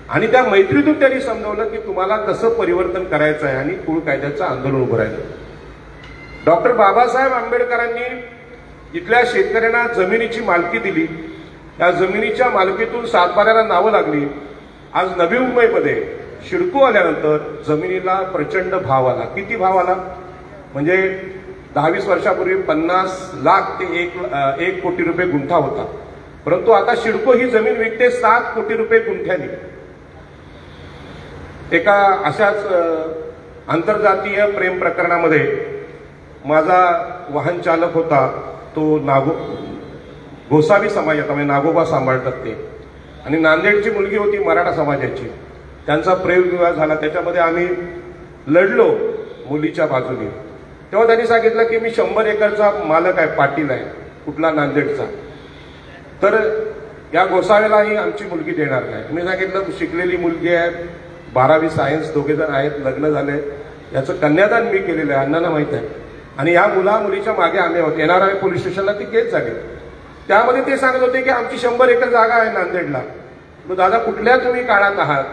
आणि त्या मैत्रीतून त्यांनी समजावलं की तुम्हाला कसं परिवर्तन करायचं आहे आणि कुळ कायद्याचं आंदोलन उभं राहिलं. डॉक्टर बाबासाहेब आंबेडकरांनी इथल्या शेतकऱ्यांना जमिनीची मालकी दिली. त्या जमिनीच्या मालकीतून सातबाऱ्याला नावं लागली. आज नवी मुंबईमध्ये शिडको आल्यानंतर जमिनीला प्रचंड भाव आला. किती भाव आला म्हणजे 10-20 वर्षापूर्वी 50 लाख ते 1 कोटी रुपये गुंठा होता, परंतु आता शिडको ही जमीन विकते 7 कोटी रुपये गुंठ्याने. एका अशाच आंतरजातीय प्रेम प्रकरणामध्ये माझा वाहन चालक होता, तो गोसावी समाजाचा म्हणजे नागोबा सांभाळतात ते, आणि नांदेडची मुलगी होती मराठा समाजाची. त्यांचा प्रेमविवाह झाला. त्याच्यामध्ये आम्ही लढलो मुलीच्या बाजूने. तेव्हा त्यांनी सांगितलं की मी 100 एकरचा मालक आहे, पाटील आहे, कुठला नांदेडचा, तर या गोसाव्यालाही आमची मुलगी देणार नाही. मी सांगितलं शिकलेली मुलगी आहे, 12वी सायन्स, दोघेजण आहेत, लग्न झाले, याचं कन्यादान मी केलेलं आहे, अण्णांना माहीत आहे. आणि या मुलीच्या मागे आम्ही आहोत. NRI पोलीस स्टेशनला ती केस झाली. त्यामध्ये ते सांगत होते की आमची 100 एकर जागा आहे नांदेडला. मग दादा कुठल्या तुम्ही काळात आहात?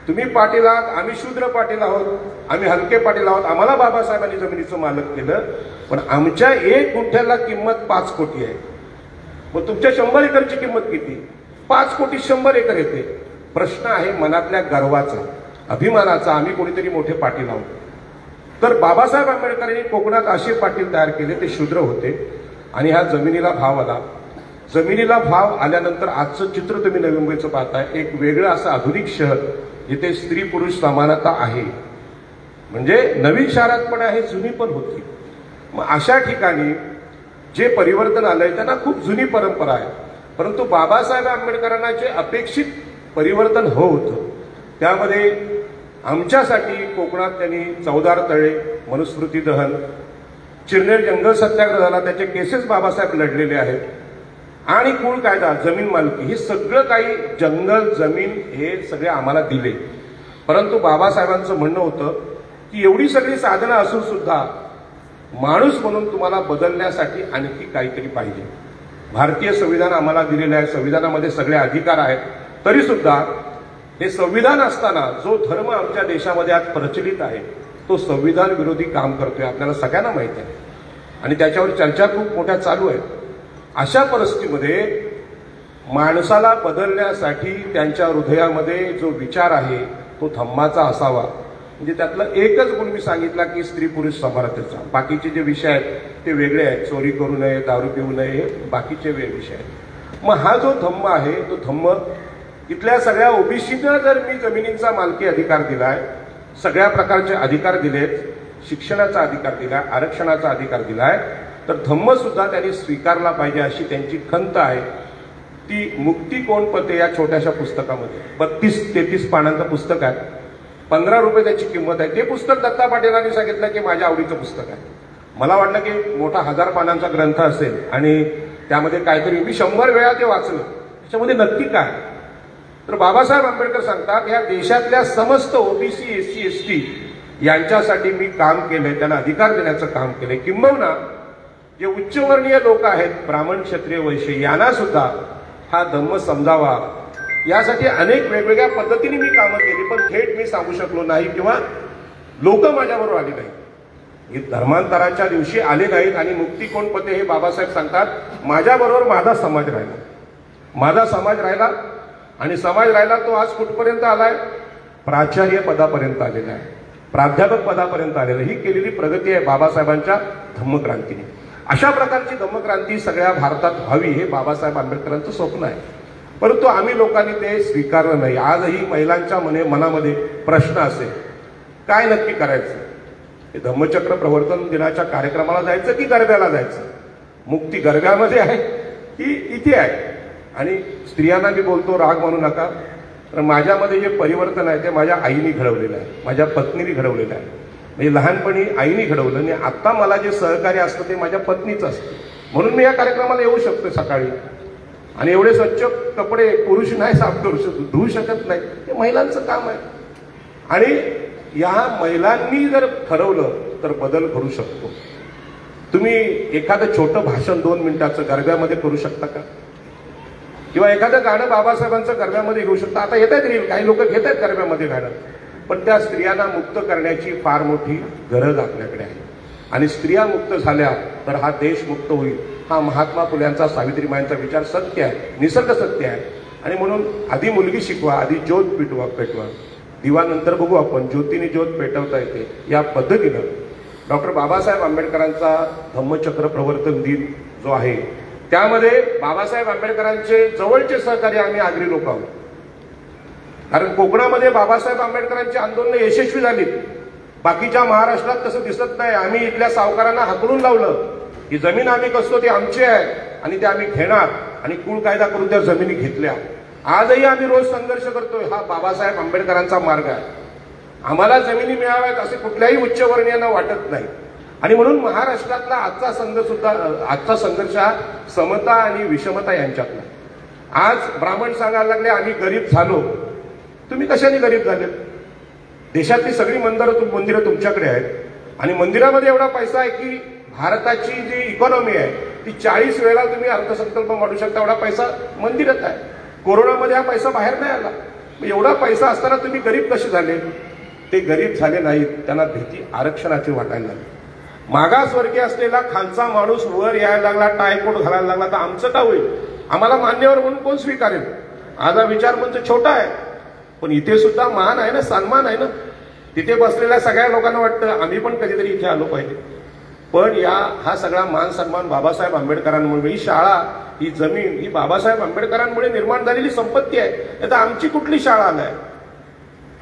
तुम्ही पाटील आहात, आम्ही शूद्र पाटील आहोत, आम्ही हलके पाटील आहोत. आम्हाला बाबासाहेबांनी जमिनीचं मालक केलं, पण आमच्या 1 गुंठ्याला किंमत 5 कोटी आहे. मग तुमच्या 100 एकरची किंमत किती? 5 कोटी 100 एकर येते. प्रश्न आहे मनातल्या गर्वाचा, अभिमानाचा. आम्ही कोणीतरी मोठे पाटील आहोत. तर बाबासाहेब आंबेडकरांनी कोकणात असे पाटील तयार केले, ते शूद्र होते. आणि ह्या जमिनीला भाव आला. जमिनीला भाव आल्यानंतर आजचं चित्र तुम्ही नवी मुंबईचं पाहताय, एक वेगळं असं आधुनिक शहर जिथे स्त्री पुरुष समानता आहे. म्हणजे नवीन शहरात पण आहे, जुनी पण होती. मग अशा ठिकाणी जे परिवर्तन आलंय त्यांना खूप जुनी परंपरा आहे, परंतु बाबासाहेब आंबेडकरांना जे अपेक्षित परिवर्तन होतं त्यामध्ये आमच्यासाठी कोकणात त्यांनी चवदार तळे, मनुस्मृती दहन, चिरनेर जंगल सत्याग्रह झाला, त्याचे केसेस बाबासाहेब लढलेले आहेत, आणि कुळ कायदा, जमीन मालकी, हे सगळं काही जंगल जमीन हे सगळे आम्हाला दिले. परंतु बाबासाहेबांचं म्हणणं होतं की एवढी सगळी साधनं असून सुद्धा माणूस म्हणून तुम्हाला बदलण्यासाठी आणखी काहीतरी पाहिजे. भारतीय संविधान आम्हाला दिलेलं आहे, संविधानामध्ये सगळे अधिकार आहेत, तरी सुद्धा हे संविधान असताना जो धर्म आमच्या देशामध्ये आज प्रचलित आहे तो संविधान विरोधी काम करतोय, आपल्याला सगळ्यांना माहिती आहे, आणि त्याच्यावर चर्चा खूप मोठ्या चालू आहेत. अशा परिस्थितीमध्ये माणसाला बदलण्यासाठी त्यांच्या हृदयामध्ये जो विचार आहे तो धम्माचा असावा. म्हणजे त्यातलं एकच गुण मी सांगितला की स्त्री पुरुष समानतेचा. बाकीचे जे विषय आहेत ते वेगळे आहेत, चोरी करू नये, दारू पिऊ नये, हे बाकीचे विषय आहेत. मग हा जो धम्म आहे तो धम्म इथल्या सगळ्या ओबीसीना जर मी जमिनींचा मालकी अधिकार दिलाय, सगळ्या प्रकारचे अधिकार दिलेत, शिक्षणाचा अधिकार दिलाय, आरक्षणाचा अधिकार दिलाय, तर धम्म सुद्धा त्यांनी स्वीकारला पाहिजे अशी त्यांची खंत आहे. ती मुक्ती कोण पते या छोट्याशा पुस्तकामध्ये 32-33 पानांचं पुस्तक आहे, 15 रुपये त्याची किंमत आहे. ते पुस्तक दत्ता पाटीलांनी सांगितलं की माझ्या आवडीचं पुस्तक आहे. मला वाटलं की मोठा 1000 पानांचा ग्रंथ असेल आणि त्यामध्ये काहीतरी, मी 100 वेळा ते वाचलं, त्याच्यामध्ये नक्की काय. तर बाबासाहेब आंबेडकर सांगतात या देशातल्या समस्त ओबीसी, एससी, एसटी यांच्यासाठी मी काम केलंय, त्यांना अधिकार देण्याचं काम केलंय. किंबहुना जे उच्चवर्णीय लोक आहेत, ब्राह्मण, क्षत्रिय, वैश्य, यांना सुद्धा हा धम्म समजावा यासाठी अनेक वेगवेगळ्या पद्धतीने मी कामं केली, पण थेट मी सांगू शकलो नाही किंवा लोक माझ्याबरोबर आली नाही. हे धर्मांतराच्या दिवशी आले नाहीत. आणि मुक्ती कोण पते हे बाबासाहेब सांगतात, माझ्याबरोबर माझा समाज राहिला, माझा समाज राहिला, आणि समाज राहिला तो आज कुठपर्यंत आलाय, प्राचार्य पदापर्यंत आलेला आहे, प्राध्यापक पदापर्यंत आलेला. ही केलेली प्रगती आहे बाबासाहेबांच्या धम्मक्रांतीने. अशा प्रकारची धम्मक्रांती सगळ्या भारतात व्हावी हे बाबासाहेब आंबेडकरांचं स्वप्न आहे, परंतु आम्ही लोकांनी ते स्वीकारलं नाही. आजही महिलांच्या मनामध्ये प्रश्न असेल काय नक्की करायचं, हे धम्मचक्र प्रवर्तन दिनाच्या कार्यक्रमाला जायचं की गरब्याला जायचं. मुक्ती गरब्यामध्ये आहे की इथे आहे. आणि स्त्रियांना मी बोलतो, राग म्हणू नका, तर माझ्यामध्ये जे परिवर्तन आहे ते माझ्या आईने घडवलेलं आहे, माझ्या पत्नीने घडवलेलं आहे. म्हणजे लहानपणी आईने घडवलं आणि आता मला जे सहकार्य असतं ते माझ्या पत्नीचं असतं. म्हणून मी या कार्यक्रमाला येऊ शकतो सकाळी. आणि एवढे स्वच्छ कपडे पुरुष नाही साफ करू शकतो, धुवू शकत नाही, ते महिलांचं काम आहे. आणि या महिलांनी जर ठरवलं तर बदल घडू शकतो. तुम्ही एखादं छोटं भाषण 2 मिनिटाचं गरब्यामध्ये करू शकता का, किंवा एखादं गाणं बाबासाहेबांचं गरब्यामध्ये घेऊ शकता. आता येत आहेत रील, काही लोक घेत आहेत गरब्यामध्ये गाणं, पण त्या स्त्रियांना मुक्त करण्याची फार मोठी गरज आपल्याकडे आहे. आणि स्त्रिया मुक्त झाल्या तर हा देश मुक्त होईल. हा महात्मा फुल्यांचा, सावित्रीबाईंचा विचार सत्य आहे, निसर्ग सत्य आहे. आणि म्हणून आधी मुलगी शिकवा, आधी ज्योत पेटवा, दिवा नंतर बघू आपण, ज्योतीने ज्योत पेटवता येते. या पद्धतीनं डॉक्टर बाबासाहेब आंबेडकरांचा धम्मचक्र प्रवर्तन दिन जो आहे त्यामध्ये बाबासाहेब आंबेडकरांचे जवळचे सहकारी आम्ही आगरी लोक आहोत. कारण कोकणामध्ये बाबासाहेब आंबेडकरांची आंदोलनं यशस्वी झाली, बाकीच्या महाराष्ट्रात तसं दिसत नाही. आम्ही इथल्या सावकारांना हाकलून लावलं की जमीन आम्ही कसतो ती आमची आहे आणि ते आम्ही घेणार, आणि कुळ कायदा करून त्या जमिनी घेतल्या. आजही आम्ही रोज संघर्ष करतोय. हा बाबासाहेब आंबेडकरांचा मार्ग आहे. आम्हाला जमिनी मिळाव्यात असे कुठल्याही उच्चवर्णीयांना वाटत नाही. आणि म्हणून महाराष्ट्रातला आजचा संघर्ष हा समता आणि विषमता यांच्यातला. आज ब्राह्मण सांगायला लागले आम्ही गरीब झालो. तुम्ही कशाने गरीब झाले? देशातली सगळी मंदिरं तुमच्याकडे आहेत, आणि मंदिरामध्ये एवढा पैसा आहे की भारताची जी इकॉनॉमी आहे ती 40 वेळा तुम्ही अर्थसंकल्प मांडू शकता, एवढा पैसा मंदिरात आहे. कोरोनामध्ये हा पैसा बाहेर नाही आला. एवढा पैसा असताना तुम्ही गरीब कसे झाले? ते गरीब झाले नाहीत, त्यांना भीती आरक्षणाची वाटायला लागली. मागासवर्गीय असलेला खालचा माणूस वर यायला लागला, टायकोट घालायला लागला, तर आमचं का होईल? आम्हाला मान्यवर म्हणून कोण स्वीकारेल? आज हा विचार मंच छोटा आहे, पण इथे सुद्धा मान आहे ना, सन्मान आहे ना. तिथे बसलेल्या सगळ्या लोकांना वाटतं आम्ही पण कधीतरी इथे आलो पाहिजे. पण हा सगळा मान सन्मान बाबासाहेब आंबेडकरांमुळे, ही शाळा, ही जमीन, ही बाबासाहेब आंबेडकरांमुळे निर्माण झालेली संपत्ती आहे. आता आमची कुठली शाळा नाही,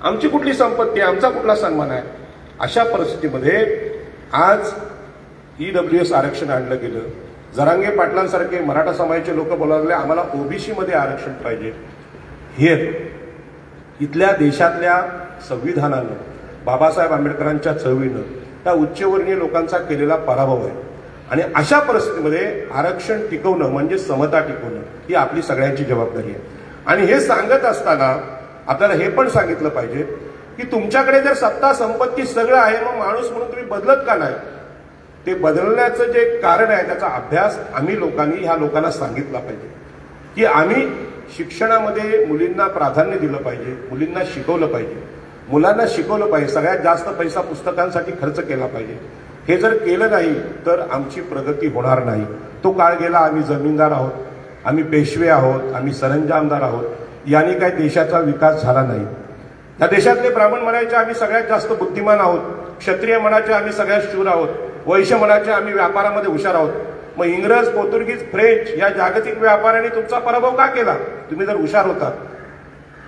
आमची कुठली संपत्ती आहे, आमचा कुठला सन्मान आहे? अशा परिस्थितीमध्ये आज EWS आरक्षण आणलं गेलं. जरांगे पाटलांसारखे मराठा समाजाचे लोक बोलावले आम्हाला ओबीसी मध्ये आरक्षण पाहिजे. हे इथल्या देशातल्या संविधानानं, बाबासाहेब आंबेडकरांच्या चळवळीनं त्या उच्चवर्णीय लोकांचा केलेला पराभव आहे. आणि अशा परिस्थितीमध्ये आरक्षण टिकवणं म्हणजे समता टिकवणं ही आपली सगळ्यांची जबाबदारी आहे. आणि हे सांगत असताना आपल्याला हे पण सांगितलं पाहिजे की तुमच्याकडे जर सत्ता संपत्ती सगळं आहे, मग माणूस म्हणून तुम्ही बदलत का नाही? ते बदलण्याचं जे कारण आहे त्याचा अभ्यास आम्ही लोकांनी ह्या लोकांना सांगितला पाहिजे की आम्ही शिक्षणामध्ये मुलींना प्राधान्य दिलं पाहिजे, मुलींना शिकवलं पाहिजे, मुलांना शिकवलं पाहिजे, सगळ्यात जास्त पैसा पुस्तकांसाठी खर्च केला पाहिजे. हे जर केलं नाही तर आमची प्रगती होणार नाही. तो काळ गेला. आम्ही जमीनदार आहोत, आम्ही पेशवे आहोत, आम्ही सरंजामदार आहोत, याने काही देशाचा विकास झाला नाही. या देशातले ब्राह्मण म्हणायचे आम्ही सगळ्यात जास्त बुद्धिमान आहोत, क्षत्रिय म्हणायचे आम्ही सगळ्यात शूर आहोत, वैश्य म्हणायचे आम्ही व्यापारामध्ये हुशार आहोत. मग इंग्रज, पोर्तुगीज, फ्रेंच या जागतिक व्यापाऱ्यांनी तुमचा पराभव का केला? तुम्ही जर हुशार होता.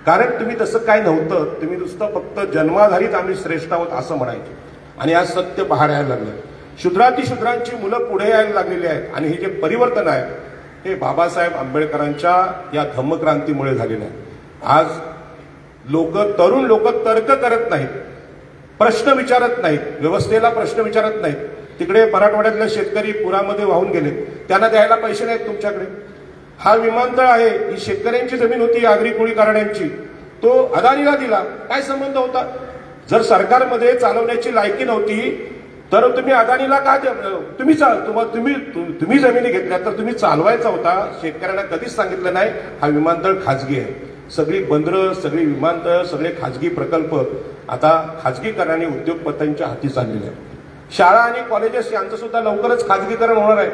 कारण तुम्ही तसं काय नव्हतं, तुम्ही नुसतं फक्त जन्माधारित आम्ही श्रेष्ठ आहोत असं म्हणायचे. आणि आज सत्य बाहेर यायला लागलं. शूद्रांची मुलं पुढे यायला लागलेली आहेत. आणि हे जे परिवर्तन आहे हे बाबासाहेब आंबेडकरांच्या या धम्मक्रांतीमुळे झालेलं आहे. आज तरुण लोक तर्क करत नाहीत, प्रश्न विचारत नाहीत, व्यवस्थेला प्रश्न विचारत नाहीत. तिकडे मराठवाड्यातले शेतकरी पुरामध्ये वाहून गेले, त्यांना द्यायला पैसे नाहीत तुमच्याकडे. हा विमानतळ आहे, ही शेतकऱ्यांची जमीन होती, आगरी कोळी कारण्यांची, तो अदानीला दिला. काय संबंध होता? जर सरकारमध्ये चालवण्याची लायकी नव्हती तर तुम्ही अदानीला का तुम्ही जमिनी घेतल्या तर तुम्ही चालवायचा होता. शेतकऱ्यांना कधीच सांगितलं नाही हा विमानतळ खाजगी आहे. सगळी बंदरं, सगळी विमानतळ, सगळे खाजगी प्रकल्प आता खाजगीकरणाने उद्योगपतींच्या हाती चाललेले आहेत. शाळा आणि कॉलेजेस यांचं सुद्धा लवकरच खाजगीकरण होणार आहे.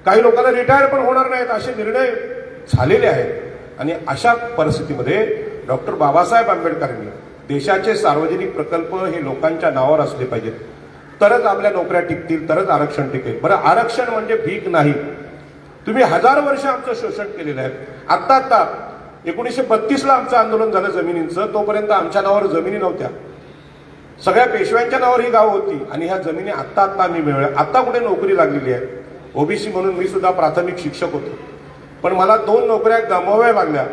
काही लोकांना रिटायर पण होणार नाहीत असे निर्णय झालेले आहेत. आणि अशा परिस्थितीमध्ये डॉक्टर बाबासाहेब आंबेडकरांनी देशाचे सार्वजनिक प्रकल्प हे लोकांच्या नावावर असले पाहिजेत, तरच आपल्या नोकऱ्या टिकतील, तरच आरक्षण टिकेल. बरं, आरक्षण म्हणजे भीक नाही. तुम्ही 1000 वर्ष आमचं शोषण केलेलं आहे. आत्ता 1932ला आमचं आंदोलन झालं जमिनींचं, तोपर्यंत आमच्या नावावर जमिनी नव्हत्या. सगळ्या पेशव्यांच्या नावावर ही गाव होती. आणि ह्या जमिनी आत्ता आम्ही मिळवल्या. आत्ता कुठे नोकरी लागलेली आहे? ओबीसी म्हणून मी सुद्धा प्राथमिक शिक्षक होतो, पण मला 2 नोकऱ्या गमवाव्या लागल्या.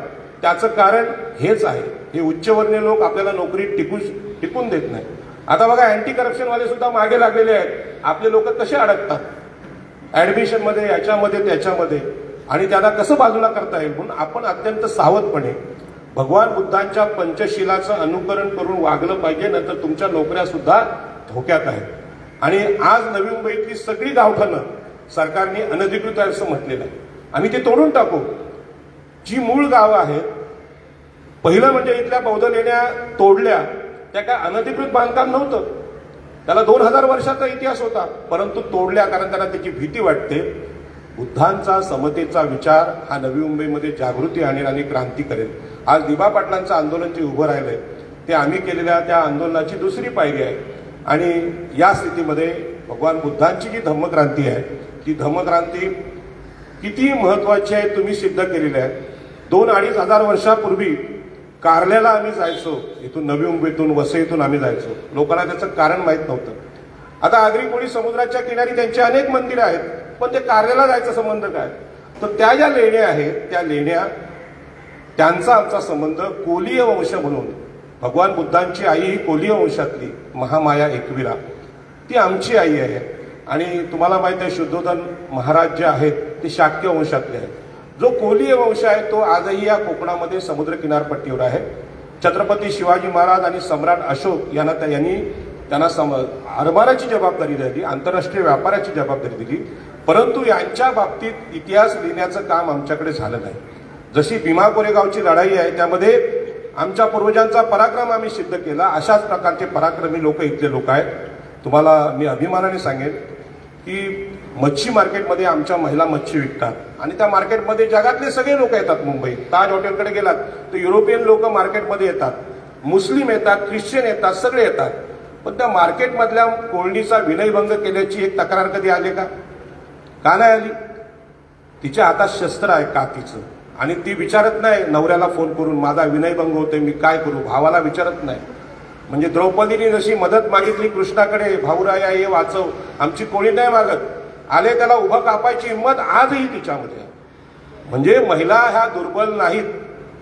त्याचं कारण हेच आहे, हे उच्चवर्णीय लोक आपल्याला नोकरी टिकून देत नाही. आता बघा, अँटी करप्शनवाले सुद्धा मागे लागलेले आहेत. आपले लोक कसे अडकतात ऍडमिशनमध्ये, याच्यामध्ये त्याच्यामध्ये, आणि त्यांना कसं बाजूला करता येईल. म्हणून आपण अत्यंत सावधपणे भगवान बुद्धांच्या पंचशिलाचं अनुकरण करून वागलं पाहिजे, नंतर तुमच्या नोकऱ्या सुद्धा धोक्यात आहेत. आणि आज नवी मुंबईतली सगळी गावठाणं सरकारने अनधिकृत आहे असं म्हटलेलं आहे. आम्ही ते तोडून टाकू. जी मूळ गावं आहेत, पहिलं म्हणजे इथल्या बौद्ध लेण्या तोडल्या, त्या काय अनधिकृत बांधकाम नव्हतं, त्याला 2000 वर्षाचा इतिहास होता, परंतु तोडल्या कारण त्यांना त्याची भीती वाटते. बुद्धांचा समतेचा विचार हा नवी मुंबईमध्ये जागृती आणेल आणि क्रांती करेल. आज दिबा पाटलांचं आंदोलन जे उभं राहिलंय ते आम्ही केलेल्या त्या आंदोलनाची दुसरी पायरी आहे. आणि या स्थितीमध्ये भगवान बुद्धांची जी धम्मक्रांती आहे ती धम्मक्रांती किती महत्वाची आहे तुम्ही सिद्ध केलेली आहे. 2-2.5 हजार वर्षापूर्वी कारल्याला आम्ही जायचो, इथून नवी मुंबईतून, वसईतून आम्ही जायचो. लोकांना त्याचं कारण माहीत नव्हतं. आता आगरी कोळी समुद्राच्या किनारी त्यांची अनेक मंदिरं आहेत, पण ते कारल्याला जायचा संबंध काय? तर त्या ज्या लेण्या आहेत त्या लेण्या, त्यांचा आमचा संबंध कोलीय वंश म्हणून, भगवान बुद्धांची आई ही कोलीय वंशातली महामाया एकविरा, ती आमची आई आहे. आणि तुम्हाला माहित आहे शुद्धोधन महाराज जे आहेत ते शाक्य वंशातले आहेत. जो कोलीय वंश आहे तो आजही या कोकणामध्ये समुद्र किनारपट्टीवर आहे. छत्रपती शिवाजी महाराज आणि सम्राट अशोक यांना त्यांना आरमाराची जबाबदारी दिली, आंतरराष्ट्रीय व्यापाराची जबाबदारी दिली. परंतु यांच्या बाबतीत इतिहास लिहिण्याचं काम आमच्याकडे झालं नाही. जशी भीमा कोरेगावची लढाई आहे त्यामध्ये आमच्या पूर्वजांचा पराक्रम आम्ही सिद्ध केला, अशाच प्रकारचे पराक्रमी लोक इथले लोक आहेत. तुम्हाला मी अभिमानाने सांगेन की मच्छी मार्केटमध्ये आमच्या महिला मच्छी विकतात आणि त्या मार्केटमध्ये जगातले सगळे लोक येतात. मुंबईत ताज हॉटेलकडे गेलात तर युरोपियन लोक मार्केटमध्ये येतात, मुस्लिम येतात, ख्रिश्चन येतात, सगळे येतात. पण त्या मार्केटमधल्या कोळणीचा विनयभंग केल्याची एक तक्रार कधी आली का? का नाही आली? तिच्या हातात शस्त्र आहे कातीचं, आणि ती विचारत नाही नवऱ्याला फोन करून माझा विनयभंग होतोय मी काय करू, भावाला विचारत नाही. म्हणजे द्रौपदीने जशी मदत मागितली कृष्णाकडे, भाऊराया हे वाचव, आमची कोणी नाही मागत, आले त्याला उभं कापायची हिंमत आजही तिच्यामध्ये. म्हणजे महिला ह्या दुर्बल नाहीत,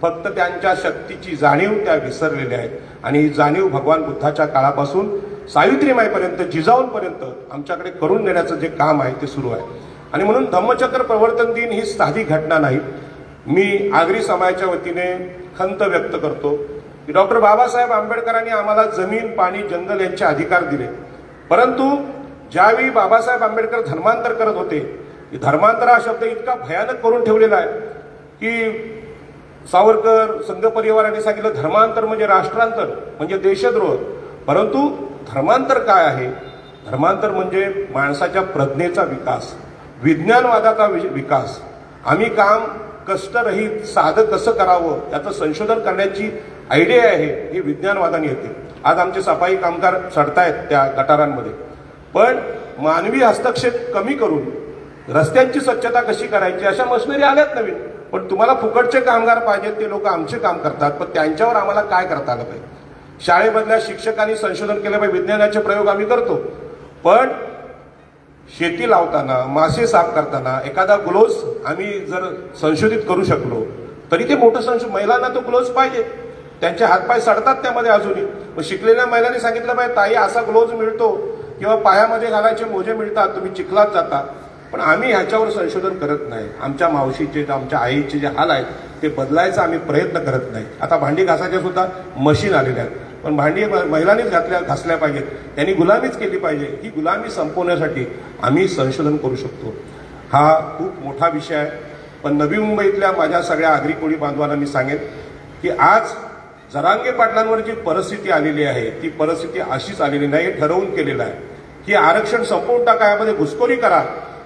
फक्त त्यांच्या शक्तीची जाणीव त्या विसरलेल्या आहेत. आणि ही जाणीव भगवान बुद्धाच्या काळापासून सावित्रीमाईपर्यंत, जिजाऊंपर्यंत आमच्याकडे करून देण्याचं जे काम आहे ते सुरू आहे. आणि म्हणून धम्मचक्र प्रवर्तन दिन ही साधी घटना नाही. मी आगरी समाजाच्या वतीने खंत व्यक्त करतो की डॉक्टर बाबासाहेब आंबेडकरांनी आम्हाला जमीन, पाणी, जंगल यांचे अधिकार दिले, परंतु ज्यावेळी बाबासाहेब आंबेडकर धर्मांतर करत होते, धर्मांतर हा शब्द इतका भयानक करून ठेवलेला आहे की सावरकर, संघ परिवाराने सांगितलं धर्मांतर म्हणजे राष्ट्रांतर, म्हणजे देशद्रोह. परंतु धर्मांतर काय आहे? धर्मांतर म्हणजे माणसाच्या प्रज्ञेचा विकास, विज्ञानवादाचा विकास. आम्ही काम कष्टरहित साधं कसं करावं याचं संशोधन करण्याची आयडिया आहे, ही विज्ञानवादाने येते. आज आमचे सफाई कामगार चढतायत त्या गटारांमध्ये, पण मानवी हस्तक्षेप कमी करून रस्त्यांची स्वच्छता कशी करायची अशा मशिनरी आल्यात नवीन. पण तुम्हाला फुकटचे कामगार पाहिजेत, ते लोक आमचे काम करतात, पण त्यांच्यावर आम्हाला काय करता आलं पाहिजे? शाळेमधल्या शिक्षकांनी संशोधन केलं पाहिजे, विज्ञानाचे प्रयोग आम्ही करतो, पण शेती लावताना, मासे साफ करताना एखादा ग्लोव्ज आम्ही जर संशोधित करू शकलो तरी ते मोठं संशोधन. महिलांना तो ग्लोव्ज पाहिजे, त्यांचे हातपाय सडतात त्यामध्ये अजूनही. मग शिकलेल्या महिलांनी सांगितलं पाहिजे ताई असा ग्लोव्ज मिळतो किंवा पायामध्ये घालायचे मोजे मिळतात, तुम्ही चिखलात जाता. पण आम्ही ह्याच्यावर संशोधन करत नाही. आमच्या मावशीचे, आमच्या आईचे जे हाल आहेत ते बदलायचा आम्ही प्रयत्न करत नाही. आता भांडी घासायच्या सुद्धा मशीन आलेल्या आहेत, पण भांडी महिलांनीच घासल्या पाहिजेत, त्यांनी गुलामीच केली पाहिजे. ही गुलामी संपवण्यासाठी आम्ही संशोधन करू शकतो. हा खूप मोठा विषय आहे. पण नवी मुंबईतल्या माझ्या सगळ्या आगरी कोळी बांधवांना मी सांगेन की आज जरांगे पाटलांवर जी परिस्थिती आलेली आहे ती परिस्थिती अशीच आलेली नाही, ठरवून केलेलं आहे की आरक्षण संपवून टाका, यामध्ये घुसखोरी करा.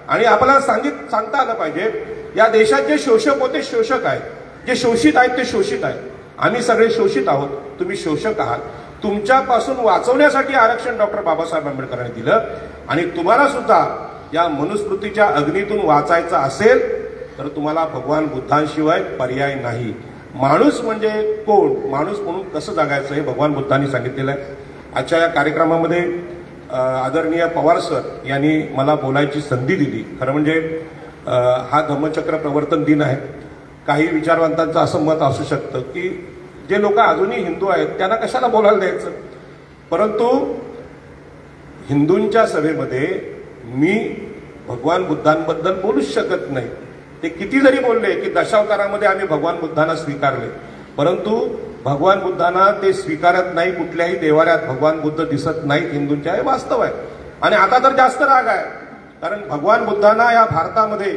आणि आपल्याला सांगता आलं पाहिजे या देशात जे शोषक होते शोषक आहेत, जे शोषित आहेत ते शोषित आहेत. आम्ही सगळे शोषित आहोत, तुम्ही शोषक आहात. तुमच्यापासून वाचवण्यासाठी आरक्षण डॉक्टर बाबासाहेब आंबेडकरांनी दिलं. आणि तुम्हाला सुद्धा या मनुस्मृतीच्या अग्नीतून वाचायचं असेल तर तुम्हाला भगवान बुद्धांशिवाय पर्याय नाही. माणूस म्हणजे कोण, माणूस म्हणून कसं जगायचं हे भगवान बुद्धांनी सांगितलेलं आहे. आजच्या या कार्यक्रमामध्ये आदरणीय पवार सर यांनी मला बोलायची संधी दिली. खरं म्हणजे हा धम्मचक्र प्रवर्तन दिन आहे. काही विचारवंतांचं असं मत असू शकतं की जे लोक अजूनही हिंदू आहेत त्यांना कशाला बोलायला द्यायचं, परंतु हिंदूंच्या सभेमध्ये मी भगवान बुद्धांबद्दल बोलूच शकत नाही. ते किती जरी बोलले की दशावतारामध्ये आम्ही भगवान बुद्धांना स्वीकारले, परंतु भगवान बुद्धांना ते स्वीकारत नाही. कुठल्याही देवाऱ्यात भगवान बुद्ध दिसत नाहीत हिंदूंच्या, हे वास्तव आहे. आणि आता तर जास्त राग आहे, कारण भगवान बुद्धांना या भारतामध्ये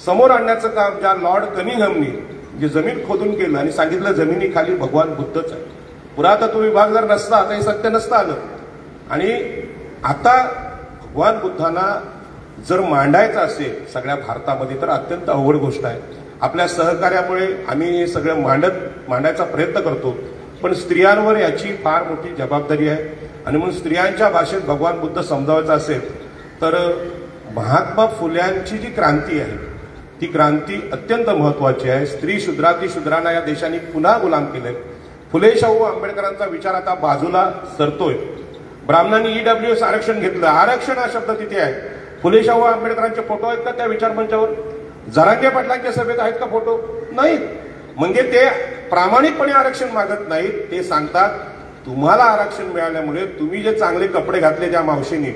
समोर आणण्याचं काम ज्या लॉर्ड कनिंघमनी जे जमीन खोदून केलं आणि सांगितलं जमिनीखाली भगवान बुद्धच आहे. पुरातत्व विभाग जर नसता तर हे सत्य नसतं आलं. आणि आता भगवान बुद्धांना जर मांडायचं असेल सगळ्या भारतामध्ये तर अत्यंत अवघड गोष्ट आहे. आपल्या सहकार्यामुळे आम्ही हे सगळं मांडायचा प्रयत्न करतो, पण स्त्रियांवर याची फार मोठी जबाबदारी आहे. आणि म्हणून स्त्रियांच्या भाषेत भगवान बुद्ध समजावायचं असेल तर महात्मा फुल्यांची जी क्रांती आहे ती क्रांती अत्यंत महत्वाची आहे. स्त्री शूद्राती शूद्रांना या देशाने पुन्हा गुलाम केलंय. फुले शाहू आंबेडकरांचा विचार आता बाजूला सरतोय. ब्राह्मणांनी ईडब्ल्यूएस आरक्षण घेतलं, आरक्षण हा शब्द तिथे आहे. फुले शाहू आंबेडकरांचे फोटो आहेत का त्या विचारमंचावर? जरांगे पाटलांच्या सभेत आहेत का फोटो? नाहीत. म्हणजे ते प्रामाणिकपणे आरक्षण मागत नाहीत, ते सांगतात तुम्हाला आरक्षण मिळाल्यामुळे तुम्ही जे चांगले कपडे घातले त्या मावशीने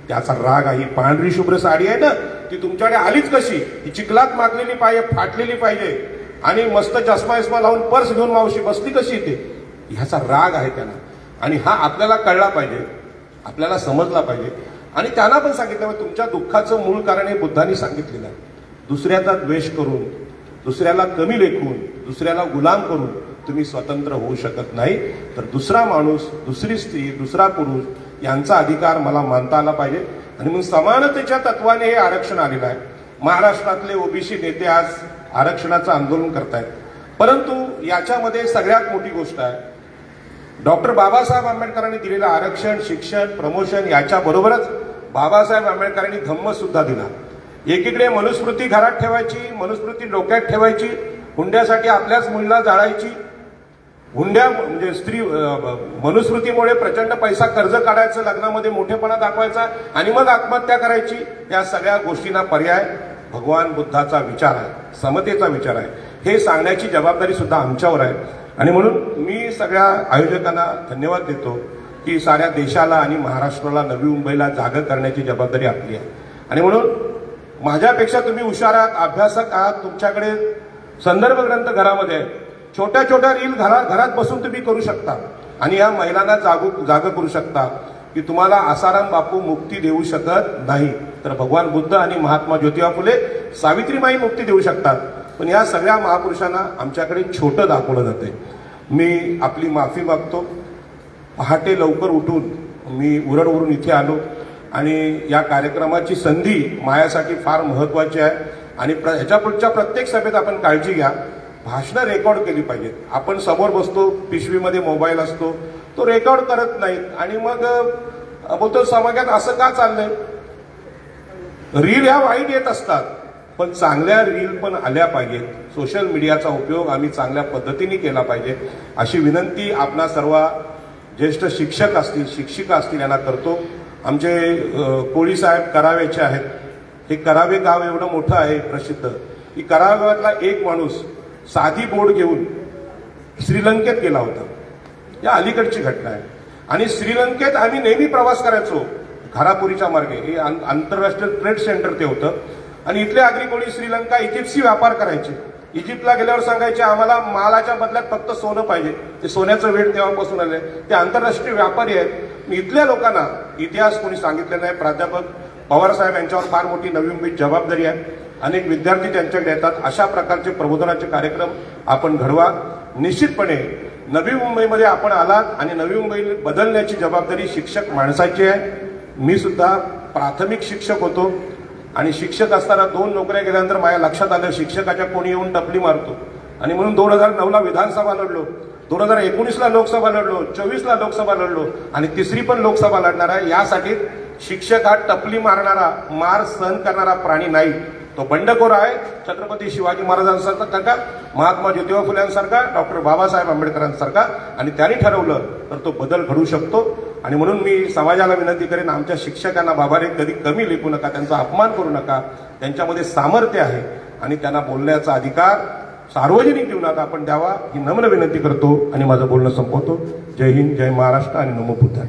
त्याचा राग आहे. पांढरी शुभ्र साडी आहे ना ती तुमच्याकडे आलीच कशी? ती चिखलात मागलेली पाहिजे, फाटलेली पाहिजे, आणि मस्त चष्मा लावून पर्स घेऊन मावशी बसली कशी ते? ह्याचा राग आहे त्यांना. आणि हा आपल्याला कळला पाहिजे, आपल्याला समजला पाहिजे. आणि त्यांना पण सांगितलं तुमच्या दुःखाचं मूळ कारण हे बुद्धांनी सांगितलेलं आहे. दुसऱ्याचा द्वेष करून, दुसऱ्याला कमी लेखून, दुसऱ्याला गुलाम करून तुम्ही स्वतंत्र होऊ शकत नाही. तर दुसरा माणूस, दुसरी स्त्री, दुसरा पुरुष यांचा अधिकार मला मानता आला पाहिजे. आणि म्हणून समानतेच्या तत्वाने हे आरक्षण आलेलं आहे. महाराष्ट्रातले ओबीसी नेते आज आरक्षणाचं आंदोलन करतायत, परंतु याच्यामध्ये सगळ्यात मोठी गोष्ट आहे डॉक्टर बाबासाहेब आंबेडकरांनी दिलेलं आरक्षण, शिक्षण, प्रमोशन याच्याबरोबरच बाबासाहेब आंबेडकरांनी धम्म सुद्धा दिला. एकीकडे मनुस्मृती घरात ठेवायची, मनुस्मृती डोक्यात ठेवायची, हुंड्यासाठी आपल्याच मुलीला जाळायची, हुंड्या म्हणजे स्त्री मनुस्मृतीमुळे प्रचंड पैसा कर्ज काढायचं, लग्नामध्ये मोठेपणा दाखवायचा आणि मग आत्महत्या करायची. या सगळ्या गोष्टींना पर्याय भगवान बुद्धाचा विचार आहे, समतेचा विचार आहे. हे सांगण्याची जबाबदारी सुद्धा आमच्यावर आहे. आणि म्हणून मी सगळ्या आयोजकांना धन्यवाद देतो की साऱ्या देशाला आणि महाराष्ट्राला, नवी मुंबईला जागं करण्याची जबाबदारी आपली आहे. आणि म्हणून माझ्यापेक्षा तुम्ही हुशार आहात, अभ्यासक आहात, तुमच्याकडे संदर्भ ग्रंथ घरामध्ये आहे. छोट्या छोट्या रील घरात बसून तुम्ही करू शकता आणि या महिलांना जागं करू शकता की तुम्हाला आसाराम बापू मुक्ती देऊ शकत नाही, तर भगवान बुद्ध आणि महात्मा ज्योतिबा फुले, सावित्रीबाई मुक्ती देऊ शकतात. पण या सगळ्या महापुरुषांना आमच्याकडे छोटं दाखवलं जाते. मी आपली माफी मागतो. पहाटे लवकर उठून मी उरडवरून इथे आलो आणि या कार्यक्रमाची संधी माझ्यासाठी फार महत्वाची आहे. आणि ह्याच्या पुढच्या प्रत्येक सभेत आपण काळजी घ्या, भाषणं रेकॉर्ड केली पाहिजेत. आपण समोर बसतो, पिशवीमध्ये मोबाईल असतो, तो रेकॉर्ड करत नाहीत आणि मग बोलतो समाजात असं का चाललंय. रील ह्या वाईट येत असतात, पण चांगल्या रील पण आल्या पाहिजेत. सोशल मीडियाचा उपयोग आम्ही चांगल्या पद्धतीने केला पाहिजे अशी विनंती आपणा सर्व ज्येष्ठ शिक्षक असतील, शिक्षिका असतील यांना करतो. आमचे कोळी साहेब करावेचे आहेत. हे करावे गाव एवढं मोठं आहे प्रसिद्ध की करावे गावातला एक माणूस साधी बोट घेऊन श्रीलंकेत गेला होता. या अलीकडची घटना आहे. आणि श्रीलंकेत आम्ही नेहमी प्रवास करायचो घारापुरीच्या मार्गे. हे आंतरराष्ट्रीय ट्रेड सेंटर ते होतं. आणि इथले आगरी कोळी श्रीलंका, इजिप्तशी व्यापार करायचे. इजिप्तला गेल्यावर सांगायचे आम्हाला मालाच्या बदल्यात फक्त सोनं पाहिजे. ते सोन्याचं वेळ तेव्हापासून आलंय. ते आंतरराष्ट्रीय व्यापारी आहेत. मी इथल्या लोकांना इतिहास कोणी सांगितलेला नाही. प्राध्यापक पवार साहेब यांच्यावर फार मोठी नवी मुंबईत जबाबदारी आहे. अनेक विद्यार्थी त्यांच्याकडे येतात. अशा प्रकारचे प्रबोधनाचे कार्यक्रम आपण घडवा. निश्चितपणे नवी मुंबईमध्ये आपण आलात आणि नवी मुंबई बदलण्याची जबाबदारी शिक्षक माणसाची आहे. मी सुद्धा प्राथमिक शिक्षक होतो आणि शिक्षक असताना 2 नोकऱ्या गेल्यानंतर माझ्या लक्षात आलं शिक्षकाच्या कोणी येऊन टपली मारतो. आणि म्हणून 2009ला विधानसभा लढलो, 2019ला लोकसभा लढलो, 24ला लोकसभा लढलो आणि तिसरी पण लोकसभा लढणार आहे. यासाठी शिक्षक हा टपली मारणारा, मार सहन करणारा प्राणी नाही. तो बंडखोर आहे. छत्रपती शिवाजी महाराजांसारखा, महात्मा ज्योतिबा फुल्यांसारखा, डॉक्टर बाबासाहेब आंबेडकरांसारखा. आणि त्यांनी ठरवलं तर तो बदल घडू शकतो. आणि म्हणून मी समाजाला विनंती करेन, आमच्या शिक्षकांना बाबाने कधी कमी लेखू नका, त्यांचा अपमान करू नका. त्यांच्यामध्ये सामर्थ्य आहे आणि त्यांना बोलण्याचा अधिकार सार्वजनिक जीवनात आपण द्यावा ही नम्र विनंती करतो आणि माझं बोलणं संपवतो. जय हिंद, जय महाराष्ट्र आणि नमो बुद्धाय.